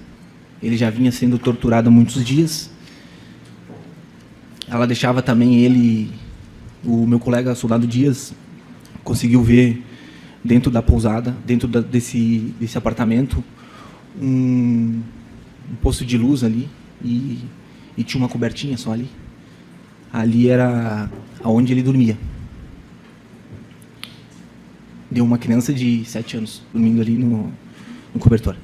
Ele já vinha sendo torturado há muitos dias. Ela deixava também ele... O meu colega, soldado Dias, conseguiu ver dentro da pousada, dentro desse apartamento, um posto de luz ali e tinha uma cobertinha só ali. Ali era onde ele dormia. Deu uma criança de 7 anos dormindo ali no cobertor.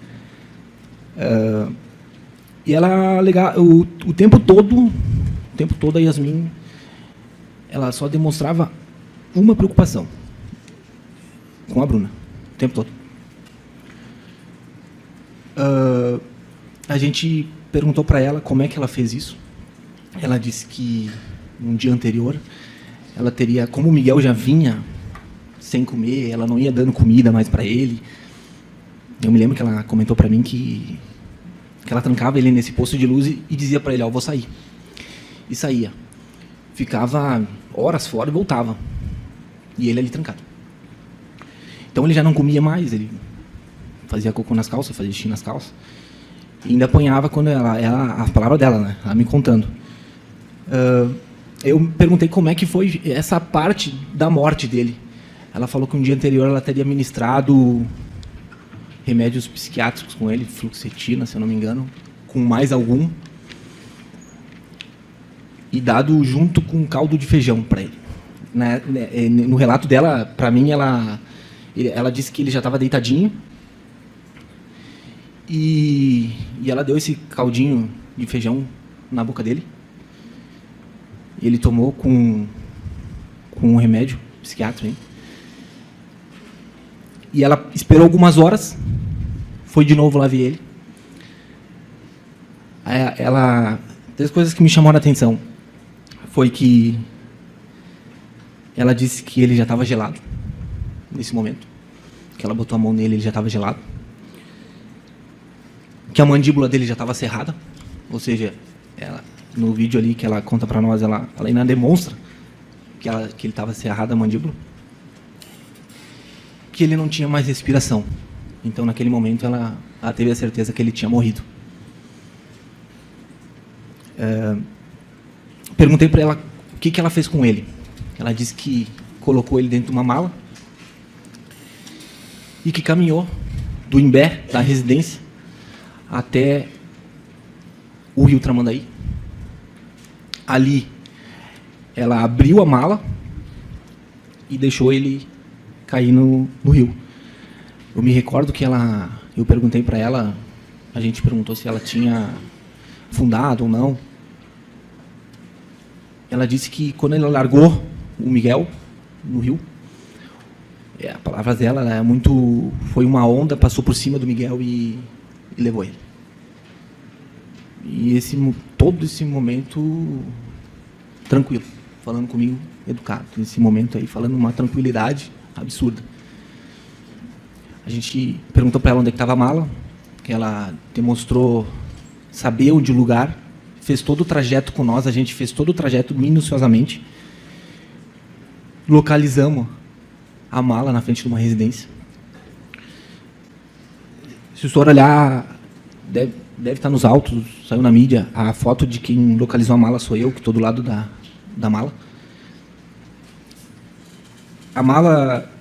E ela o tempo todo a Yasmin, ela só demonstrava uma preocupação com a Bruna, o tempo todo. A gente perguntou para ela como é que ela fez isso. Ela disse que um dia anterior, ela teria, como o Miguel já vinha sem comer, ela não ia dando comida mais para ele. Eu me lembro que ela comentou para mim que ela trancava ele nesse posto de luz e dizia para ele, ó, vou sair. E saía. Ficava horas fora e voltava. E ele ali trancado. Então ele já não comia mais, ele fazia cocô nas calças, fazia xixi nas calças. E ainda apanhava quando a palavra dela, né? Ela me contando. Eu perguntei como é que foi essa parte da morte dele. Ela falou que um dia anterior ela teria ministrado remédios psiquiátricos com ele, fluoxetina, se eu não me engano, com mais algum, e dado junto com caldo de feijão para ele. No relato dela, para mim, ela disse que ele já estava deitadinho e ela deu esse caldinho de feijão na boca dele. E ele tomou com um remédio psiquiátrico. Hein? E ela esperou algumas horas, foi de novo lá ver ele. Três coisas que me chamaram a atenção foi que ela disse que ele já estava gelado nesse momento, que ela botou a mão nele, ele já estava gelado, que a mandíbula dele já estava cerrada, ou seja, no vídeo ali que ela conta para nós, ela ainda demonstra que ele estava cerrado a mandíbula, que ele não tinha mais respiração. Então, naquele momento, ela teve a certeza que ele tinha morrido. Perguntei para ela o que ela fez com ele. Ela disse que colocou ele dentro de uma mala e que caminhou do Imbé, da residência, até o Rio Tramandaí. Ali, ela abriu a mala e deixou ele cair no rio. Eu me recordo que eu perguntei para ela, a gente perguntou se ela tinha afundado ou não. Ela disse que quando ela largou o Miguel no rio, a palavra dela foi uma onda, passou por cima do Miguel e levou ele. E todo esse momento tranquilo, falando comigo educado, nesse momento aí, falando uma tranquilidade absurda. A gente perguntou para ela onde estava a mala, que ela demonstrou saber onde o lugar, fez todo o trajeto com nós, a gente fez todo o trajeto minuciosamente, localizamos a mala na frente de uma residência. Se o senhor olhar, deve estar nos autos, saiu na mídia, a foto de quem localizou a mala sou eu, que estou do lado da mala. A mala,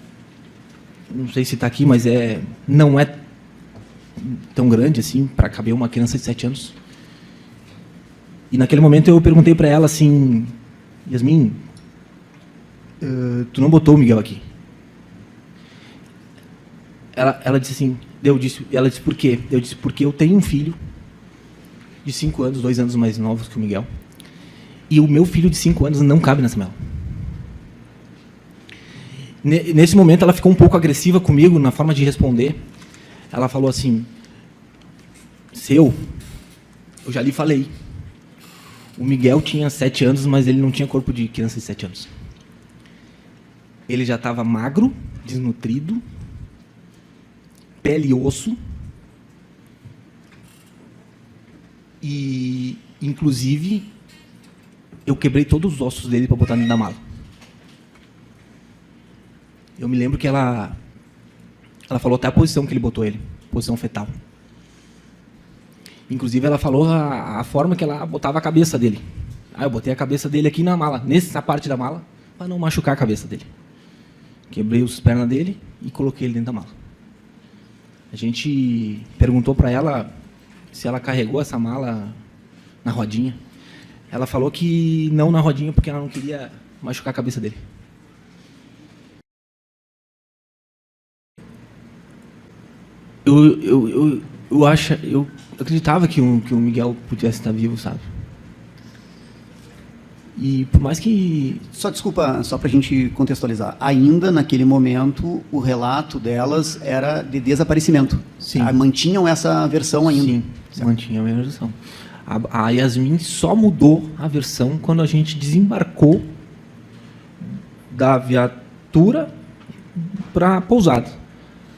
não sei se está aqui, mas não é tão grande assim para caber uma criança de 7 anos. E naquele momento eu perguntei para ela assim, Yasmin, tu não botou o Miguel aqui? Ela disse assim, ela disse por quê? Eu disse porque eu tenho um filho de 5 anos, 2 anos mais novos que o Miguel, e o meu filho de 5 anos não cabe nessa mala. Nesse momento ela ficou um pouco agressiva comigo na forma de responder. Ela falou assim, eu já lhe falei, o Miguel tinha 7 anos, mas ele não tinha corpo de criança de 7 anos. Ele já estava magro, desnutrido, pele e osso, e inclusive eu quebrei todos os ossos dele para botar dentro da mala. Eu me lembro que ela falou até a posição que ele botou ele, posição fetal. Inclusive, ela falou a forma que ela botava a cabeça dele. Eu botei a cabeça dele aqui na mala, nessa parte da mala, para não machucar a cabeça dele. Quebrei as pernas dele e coloquei ele dentro da mala. A gente perguntou para ela se ela carregou essa mala na rodinha. Ela falou que não na rodinha, porque ela não queria machucar a cabeça dele. Eu acreditava que o Miguel pudesse estar vivo, sabe? E por mais que... Só desculpa, só para a gente contextualizar. Ainda naquele momento, o relato delas era de desaparecimento. Sim. Mantinham essa versão ainda. Sim, mantinha a mesma versão. A Yasmin só mudou a versão quando a gente desembarcou da viatura para a pousada.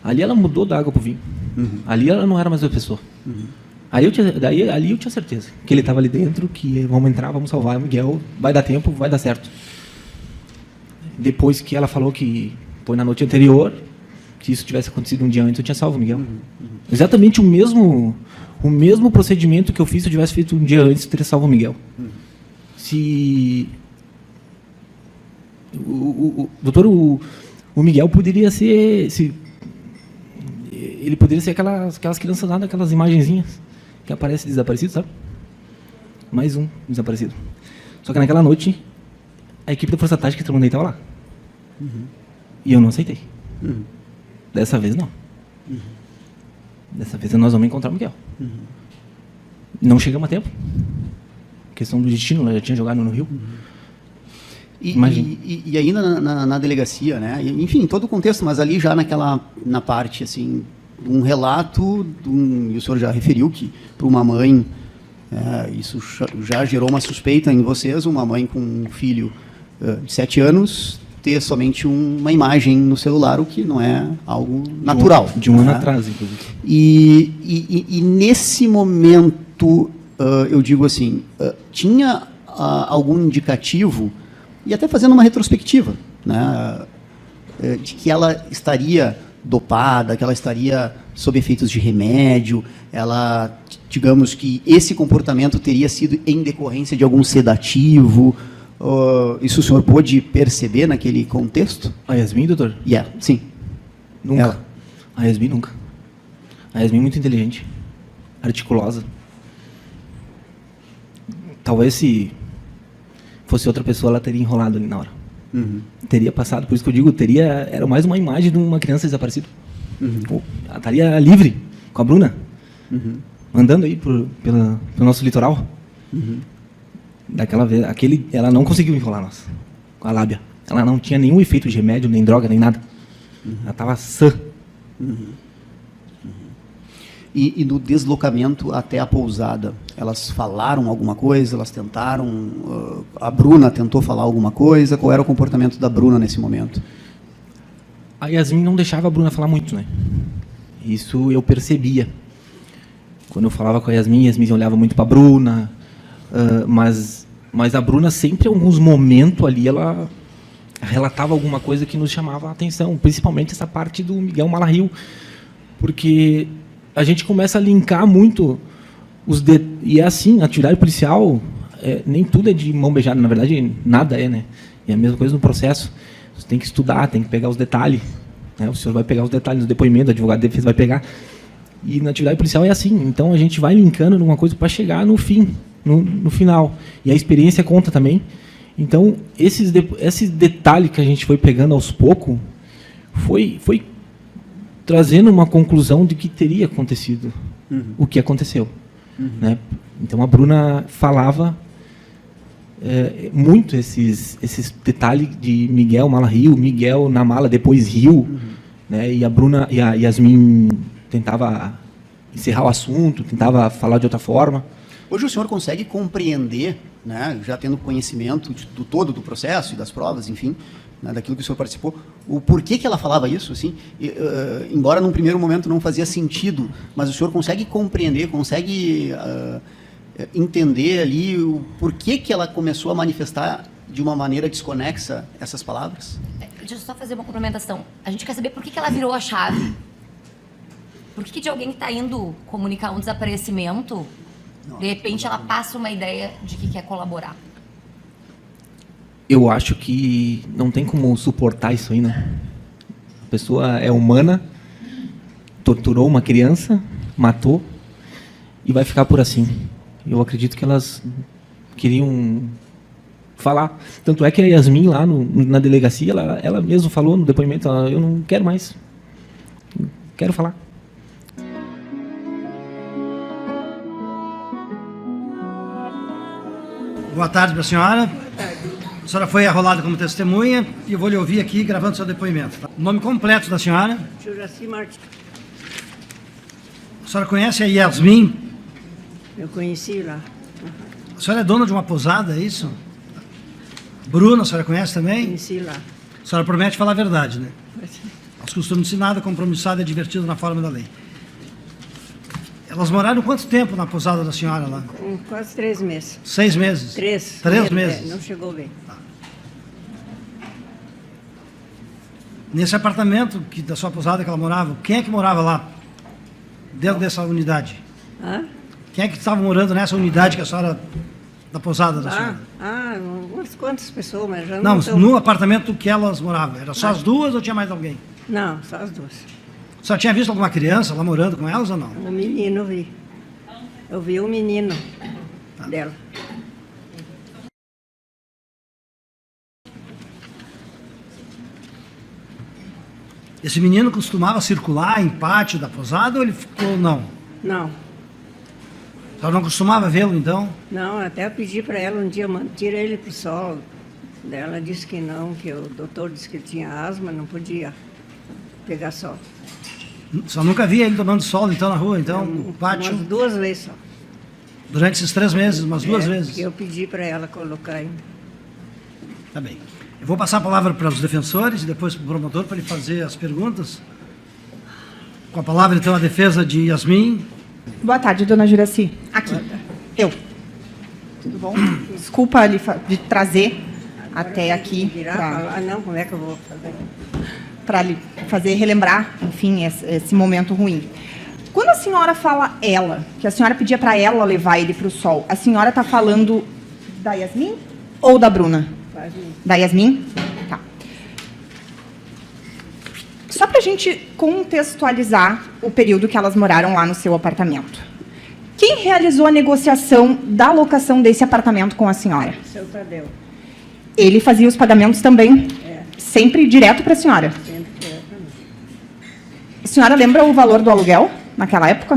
Ali ela mudou da água para o vinho. Uhum. Ali ela não era mais a pessoa. Uhum. Ali eu tinha certeza que ele estava ali dentro, que vamos entrar, vamos salvar o Miguel, vai dar tempo, vai dar certo. Depois que ela falou que foi na noite anterior, que isso tivesse acontecido um dia antes, eu tinha salvo o Miguel. Exatamente o mesmo procedimento que eu fiz se eu tivesse feito um dia antes, eu teria salvo o Miguel. Se o Miguel poderia ser... Ele poderia ser aquelas crianças lá, daquelas imagenzinhas que aparecem desaparecidos, sabe? Mais um desaparecido. Só que naquela noite, a equipe da Força Tática Tramondaí estava lá. Uhum. E eu não aceitei. Uhum. Dessa vez, não. Uhum. Dessa vez, nós vamos encontrar o Miguel. Uhum. Não chegamos a tempo. Questão do destino, nós já tinha jogado no Rio. E ainda na delegacia, né? Enfim, todo o contexto, mas ali já na parte, assim, um relato, e o senhor já referiu que para uma mãe, isso já gerou uma suspeita em vocês, uma mãe com um filho de 7 anos, ter somente uma imagem no celular, o que não é algo natural. De um ano atrás, inclusive. E nesse momento, eu digo assim, tinha algum indicativo, e até fazendo uma retrospectiva, né, de que ela estaria dopada, que ela estaria sob efeitos de remédio, ela, digamos que esse comportamento teria sido em decorrência de algum sedativo. Isso o senhor pôde perceber naquele contexto? A Yasmin, doutor? Sim. Nunca. Ela. A Yasmin nunca. A Yasmin muito inteligente, articulosa. Talvez se fosse outra pessoa, ela teria enrolado ali na hora. Uhum. Teria passado, por isso que eu digo, era mais uma imagem de uma criança desaparecida. Uhum. Ela estaria livre com a Bruna, andando aí pelo nosso litoral. Uhum. Daquela vez, ela não conseguiu enrolar nós, com a lábia. Ela não tinha nenhum efeito de remédio, nem droga, nem nada. Ela estava sã. E no deslocamento até a pousada, elas falaram alguma coisa? Elas tentaram... a Bruna tentou falar alguma coisa? Qual era o comportamento da Bruna nesse momento? A Yasmin não deixava a Bruna falar muito, né? Isso eu percebia. Quando eu falava com a Yasmin olhava muito para a Bruna, mas a Bruna sempre, em alguns momentos ali, ela relatava alguma coisa que nos chamava a atenção, principalmente essa parte do Miguel Malario, porque a gente começa a linkar muito e é assim, a atividade policial, nem tudo é de mão beijada, na verdade nada é, né? E a mesma coisa no processo, você tem que estudar, tem que pegar os detalhes, né? O senhor vai pegar os detalhes do depoimento, o advogado de defesa vai pegar, e na atividade policial é assim, então a gente vai linkando numa coisa para chegar no fim, no final, e a experiência conta também. Então esses detalhes que a gente foi pegando aos poucos foi trazendo uma conclusão de que teria acontecido o que aconteceu. Né? Então a Bruna falava muito esses detalhes de Miguel Malario, Miguel na mala, depois Rio, né? E a Bruna e a Yasmin tentava encerrar o assunto, tentava falar de outra forma. Hoje o senhor consegue compreender, né, já tendo conhecimento do todo do processo e das provas, enfim, né, daquilo que o senhor participou, o porquê que ela falava isso, assim, embora num primeiro momento não fazia sentido, mas o senhor consegue compreender, consegue entender ali o porquê que ela começou a manifestar de uma maneira desconexa essas palavras? Deixa eu só fazer uma complementação. A gente quer saber por que ela virou a chave. Por que de alguém que está indo comunicar um desaparecimento, de repente ela passa uma ideia de que quer colaborar? Eu acho que não tem como suportar isso aí, né? A pessoa é humana, torturou uma criança, matou e vai ficar por assim. Eu acredito que elas queriam falar. Tanto é que a Yasmin lá na delegacia, ela mesma falou no depoimento, eu não quero mais. Não quero falar. Boa tarde para a senhora. A senhora foi arrolada como testemunha e eu vou lhe ouvir aqui gravando seu depoimento. Tá? O nome completo da senhora? Juraci Martins. A senhora conhece a Yasmin? Eu conheci lá. A senhora é dona de uma pousada, é isso? Bruna, a senhora conhece também? Conheci lá. A senhora promete falar a verdade, né? Aos costumes de nada, compromissado e divertido na forma da lei. Elas moraram quanto tempo na pousada da senhora lá? Com quase 3 meses. 6 meses? 3. 3 meses? Não chegou bem. Nesse apartamento da sua pousada que ela morava, quem é que morava lá? Dentro dessa unidade? Hã? Quem é que estava morando nessa unidade que a senhora... da pousada da senhora? Umas quantas pessoas, mas já Não, não no apartamento que elas moravam. Era só as duas ou tinha mais alguém? Não, só as duas. A senhora tinha visto alguma criança lá morando com elas ou não? O menino eu vi. Eu vi o menino dela. Esse menino costumava circular em pátio da pousada ou ele ficou... Não. Não, A senhora não costumava vê-lo, então? não, até eu pedi para ela um dia, tira ele para o sol. Daí ela disse que não, que o doutor disse que ele tinha asma, não podia pegar sol. A senhora nunca via ele tomando sol, então, na rua, então, no pátio? Umas 2 vezes só. Durante esses 3 meses, umas 2 vezes? Que eu pedi para ela colocar ainda. Tá bem. Eu vou passar a palavra para os defensores e depois para o promotor para ele fazer as perguntas. Com a palavra, então, a defesa de Yasmin. Boa tarde, dona Juraci. Aqui. Eu. Tudo bom? Desculpa de trazer até aqui Falar, não, como é que eu vou fazer? para lhe fazer relembrar, enfim, esse momento ruim. Quando a senhora fala ela, que a senhora pedia para ela levar ele para o sol, a senhora está falando da Yasmin ou da Bruna? Da Yasmin? Tá. Só para a gente contextualizar o período que elas moraram lá no seu apartamento. Quem realizou a negociação da locação desse apartamento com a senhora? Seu Tadeu. Ele fazia os pagamentos também? Sempre direto para a senhora? Sempre que era pra mim. A senhora lembra o valor do aluguel naquela época?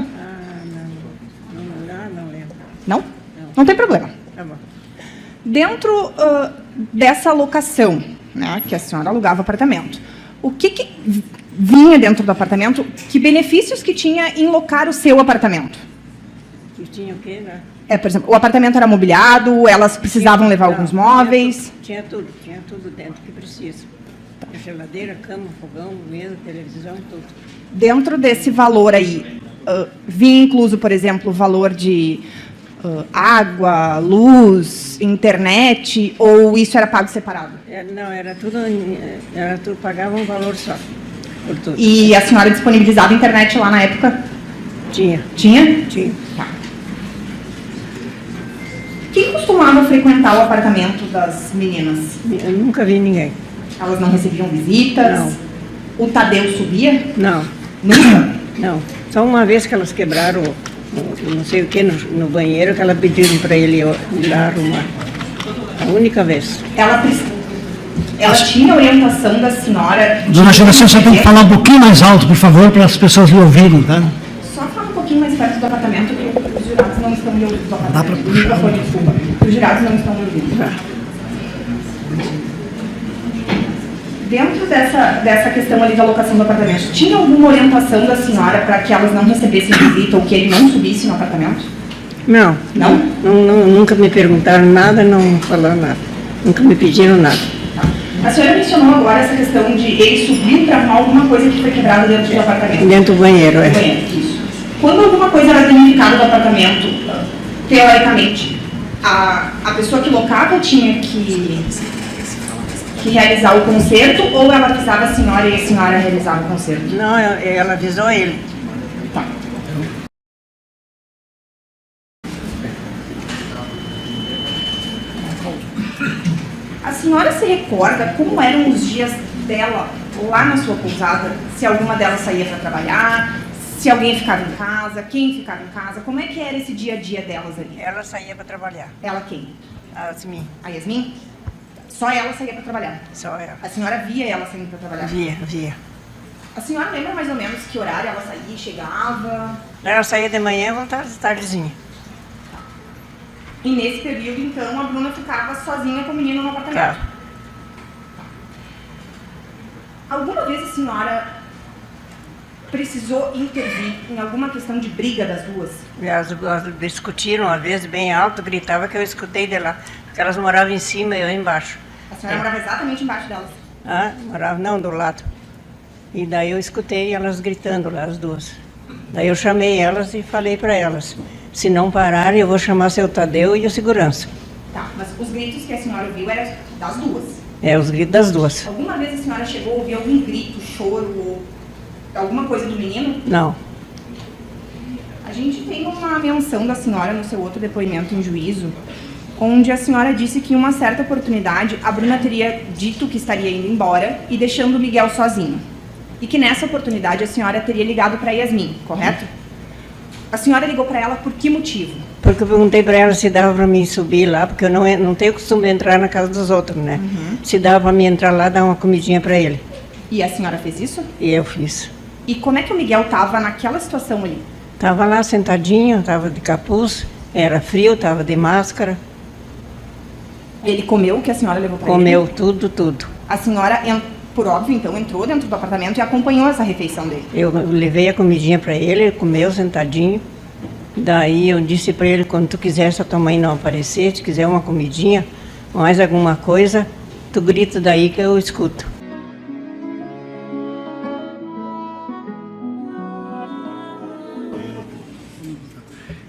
Não lembro. Não? Não tem problema. Tá bom. Dentro dessa locação, né, que a senhora alugava apartamento, o que vinha dentro do apartamento? Que benefícios que tinha em locar o seu apartamento? Que tinha o quê, né? Por exemplo, o apartamento era mobiliado, elas precisavam levar alguns móveis. Tinha tudo dentro que precisa. Geladeira, cama, fogão, mesa, televisão, tudo. Dentro desse valor aí, vinha incluso, por exemplo, o valor de água, luz, internet, ou isso era pago separado? Não, era tudo, pagava um valor só, por tudo. E a senhora disponibilizava internet lá na época? Tinha. Tinha? Tinha. Tá. Quem costumava frequentar o apartamento das meninas? Eu nunca vi ninguém. Elas não recebiam visitas? Não. O Tadeu subia? Não, Nunca? não. Só uma vez que elas quebraram, não sei o que, no banheiro, que ela pediram para ele ir lá arrumar. A única vez. Ela tinha orientação da senhora? Dona Juraci, você tem que falar um pouquinho mais alto, por favor, para as pessoas lhe ouvirem, tá? Só fala um pouquinho mais perto do apartamento, que os jurados não estão me ouvindo. Dá pra O microfone, desculpa. Os jurados não estão me ouvindo. Dentro dessa questão ali da locação do apartamento, tinha alguma orientação da senhora para que elas não recebessem visita ou que ele não subisse no apartamento? Não. Não? Nunca me perguntaram nada, não falaram nada. Nunca me pediram nada. A senhora mencionou agora essa questão de ele subiu para arrumar alguma coisa que foi quebrada dentro do apartamento. Dentro do banheiro, Do banheiro, isso. Quando alguma coisa era danificada do apartamento, teoricamente, a pessoa que locava tinha que realizar o concerto, ou ela avisava a senhora e a senhora realizava o concerto? Não, ela avisou ele. Tá. A senhora se recorda como eram os dias dela lá na sua pousada? Se alguma delas saía para trabalhar, se alguém ficava em casa, quem ficava em casa? Como é que era esse dia a dia delas ali? Ela saía para trabalhar. Ela quem? Assim, A Yasmin? Só ela saía para trabalhar? só ela. A senhora via ela saindo para trabalhar? Via. A senhora lembra mais ou menos que horário ela saía, chegava? Ela saía de manhã e voltava de tardezinha. E nesse período, então, a Bruna ficava sozinha com o menino no apartamento? Tá. Alguma vez a senhora precisou intervir em alguma questão de briga das duas? Elas discutiram uma vez bem alto, gritava que eu escutei de lá. Porque elas moravam em cima e eu embaixo. A senhora morava exatamente embaixo delas? Ah, morava não, do lado. E daí eu escutei elas gritando lá, as duas. Daí eu chamei elas e falei para elas, se não pararem eu vou chamar seu Tadeu e o segurança. Tá, mas os gritos que a senhora ouviu eram das duas? É, os gritos das duas. Alguma vez a senhora chegou a ouvir algum grito, choro ou alguma coisa do menino? Não. A gente tem uma menção da senhora no seu outro depoimento em juízo, onde a senhora disse que em uma certa oportunidade a Bruna teria dito que estaria indo embora e deixando o Miguel sozinho. E que nessa oportunidade a senhora teria ligado para Yasmin, correto? A senhora ligou para ela por que motivo? Porque eu perguntei para ela se dava para mim subir lá, porque eu não tenho costume de entrar na casa dos outros, né? Se dava para mim entrar lá, dar uma comidinha para ele. E a senhora fez isso? E eu fiz. E como é que o Miguel estava naquela situação ali? Tava lá sentadinho, tava de capuz, era frio, tava de máscara, Ele comeu o que a senhora levou para ele? comeu tudo. A senhora, por óbvio, então, entrou dentro do apartamento e acompanhou essa refeição dele. Eu levei a comidinha para ele, ele comeu sentadinho. Daí eu disse para ele, quando tu quiser, se a tua mãe não aparecer, se quiser uma comidinha, mais alguma coisa, tu grita daí que eu escuto.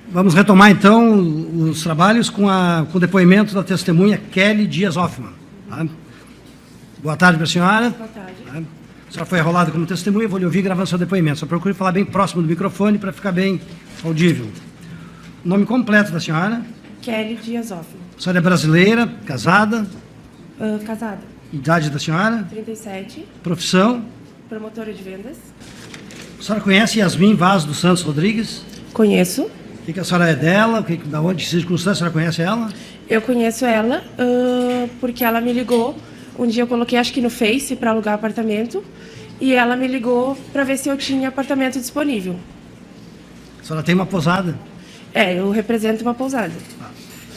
Vamos retomar, então, os trabalhos com o depoimento da testemunha Kelly Dias Hoffmann. Tá? Boa tarde para a senhora. Boa tarde. Tá? A senhora foi arrolada como testemunha, vou lhe ouvir gravando seu depoimento. Só procure falar bem próximo do microfone para ficar bem audível. O nome completo da senhora? Kelly Dias Hoffmann. A senhora é brasileira, casada? Casada. Idade da senhora? 37. Profissão? Promotora de vendas. A senhora conhece Yasmin Vaz dos Santos Rodrigues? Conheço. O que a senhora é dela? Da onde, que circunstância a senhora conhece ela? Eu conheço ela porque ela me ligou. Um dia eu coloquei, acho que no Face, para alugar apartamento. E ela me ligou para ver se eu tinha apartamento disponível. A senhora tem uma posada? Eu represento uma pousada.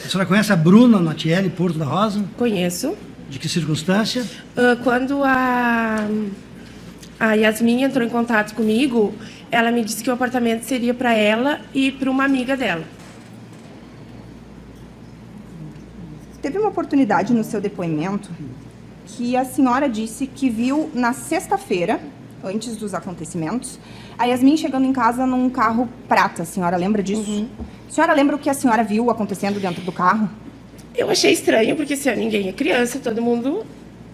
A senhora conhece a Bruna Natiele Porto da Rosa? Conheço. De que circunstância? Quando a Yasmin entrou em contato comigo, ela me disse que o apartamento seria para ela e para uma amiga dela. Teve uma oportunidade no seu depoimento que a senhora disse que viu na sexta-feira, antes dos acontecimentos, a Yasmin chegando em casa num carro prata. A senhora lembra disso? A senhora lembra o que a senhora viu acontecendo dentro do carro? Eu achei estranho, porque se ninguém é criança, todo mundo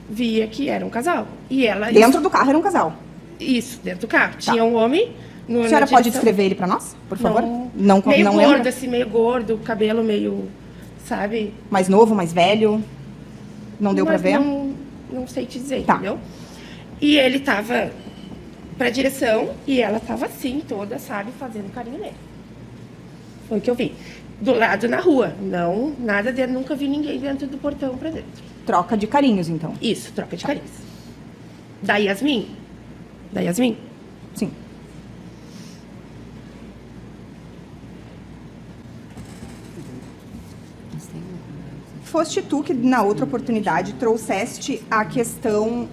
via que era um casal. E ela... Dentro do carro era um casal. Isso, dentro do carro. Tinha um homem... A senhora pode descrever ele para nós, por favor? Não meio não gordo, lembra? assim, meio gordo, cabelo meio... Sabe? Mais novo, mais velho? Não deu para Mas ver? Não sei te dizer, Tá. entendeu? E ele tava pra direção e ela tava assim, toda, sabe, fazendo carinho nele. Foi o que eu vi. Do lado na rua. Não, nada de... Nunca vi ninguém dentro do portão pra dentro. Troca de carinhos, então. Isso, troca de carinhos. Da Yasmin? Da Yasmin? Sim. Foste tu que, na outra oportunidade, trouxeste a questão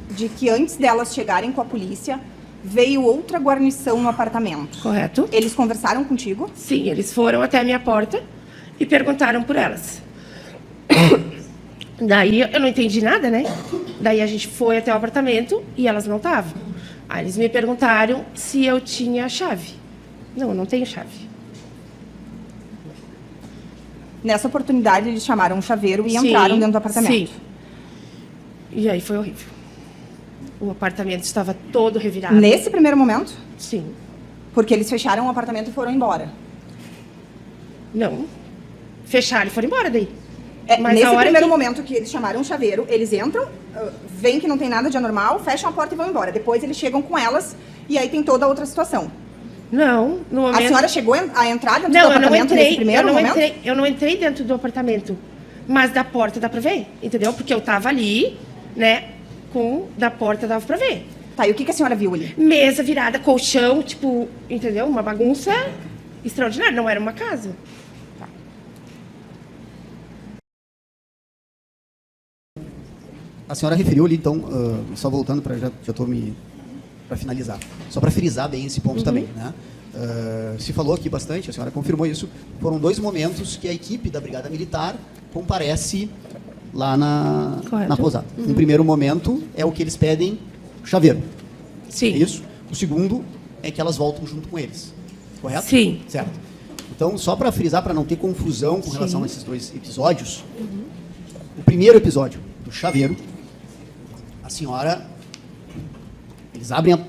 de que antes delas chegarem com a polícia, veio outra guarnição no apartamento. Correto? Eles conversaram contigo? Sim, eles foram até a minha porta e perguntaram por elas. Daí eu não entendi nada, né? Daí a gente foi até o apartamento e elas não estavam. Aí eles me perguntaram se eu tinha a chave. Não, eu não tenho chave. Nessa oportunidade, eles chamaram um chaveiro e Sim, entraram dentro do apartamento. Sim. E aí foi horrível. O apartamento estava todo revirado. Nesse primeiro momento, Sim. porque eles fecharam o apartamento e foram embora. Não. Fecharam e foram embora daí. Nesse a hora primeiro que- momento que eles chamaram um chaveiro, eles entram, veem que não tem nada de anormal, fecham a porta e vão embora. Depois eles chegam com elas e aí tem toda a outra situação. Não, no momento... A senhora chegou a entrar dentro do Não, eu não apartamento nesse entrei, primeiro momento? eu não entrei dentro do apartamento. Mas da porta dá pra ver, entendeu? Porque eu tava ali, né, da porta dava pra ver. Tá, e o que a senhora viu ali? Mesa virada, colchão, tipo, entendeu? Uma bagunça extraordinária, não era uma casa. A senhora referiu ali, então, só voltando para já estou para finalizar, só para frisar bem esse ponto também, né? Se falou aqui bastante, a senhora confirmou isso. Foram 2 momentos que a equipe da Brigada Militar comparece lá na pousada. No primeiro momento é o que eles pedem, chaveiro. Sim. É isso? O segundo é que elas voltam junto com eles. Correto? Sim. Certo. Então, só para frisar, para não ter confusão com relação a esses 2 episódios, o primeiro episódio do chaveiro, a senhora,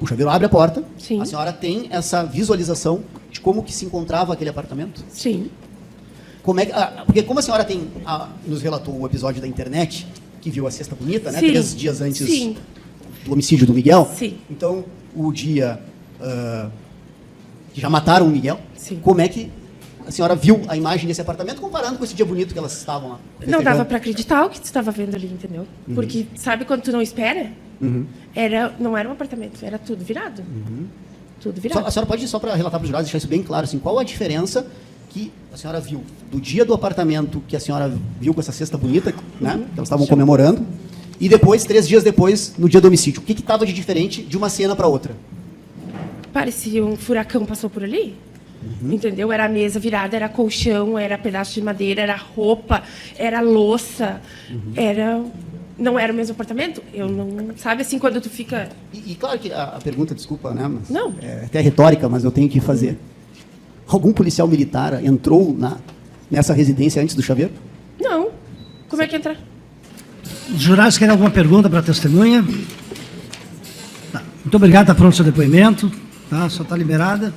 o chaveiro abre a porta, Sim. a senhora tem essa visualização de como que se encontrava aquele apartamento? Sim. Porque como a senhora nos relatou o episódio da internet, que viu a Cesta Bonita, né? Sim. 3 dias antes Sim. do homicídio do Miguel. Sim. Então, o dia que já mataram o Miguel, Sim. como é que a senhora viu a imagem desse apartamento comparando com esse dia bonito que elas estavam lá? Não dava pra acreditar o que tu estava vendo ali, entendeu? Porque sabe quando tu não espera? Não era um apartamento, era tudo virado. Tudo virado. A senhora pode, só para relatar para os jurados, deixar isso bem claro, assim, qual a diferença que a senhora viu do dia do apartamento que a senhora viu com essa cesta bonita, né, que elas estavam comemorando, e depois, 3 dias depois, no dia do homicídio? O que estava de diferente de uma cena para outra? Parecia um furacão passou por ali. Entendeu? Era a mesa virada, era colchão, era pedaço de madeira, era roupa, era louça, não era o mesmo apartamento? Eu não... Sabe assim, quando tu fica... E claro que a pergunta, desculpa, né, mas Não. é até retórica, mas eu tenho que fazer. Algum policial militar entrou nessa residência antes do chaveiro? Não. Como é que entra? Os jurados querem alguma pergunta para a testemunha? Tá. Muito obrigado, está pronto o seu depoimento. Tá? Só está liberada.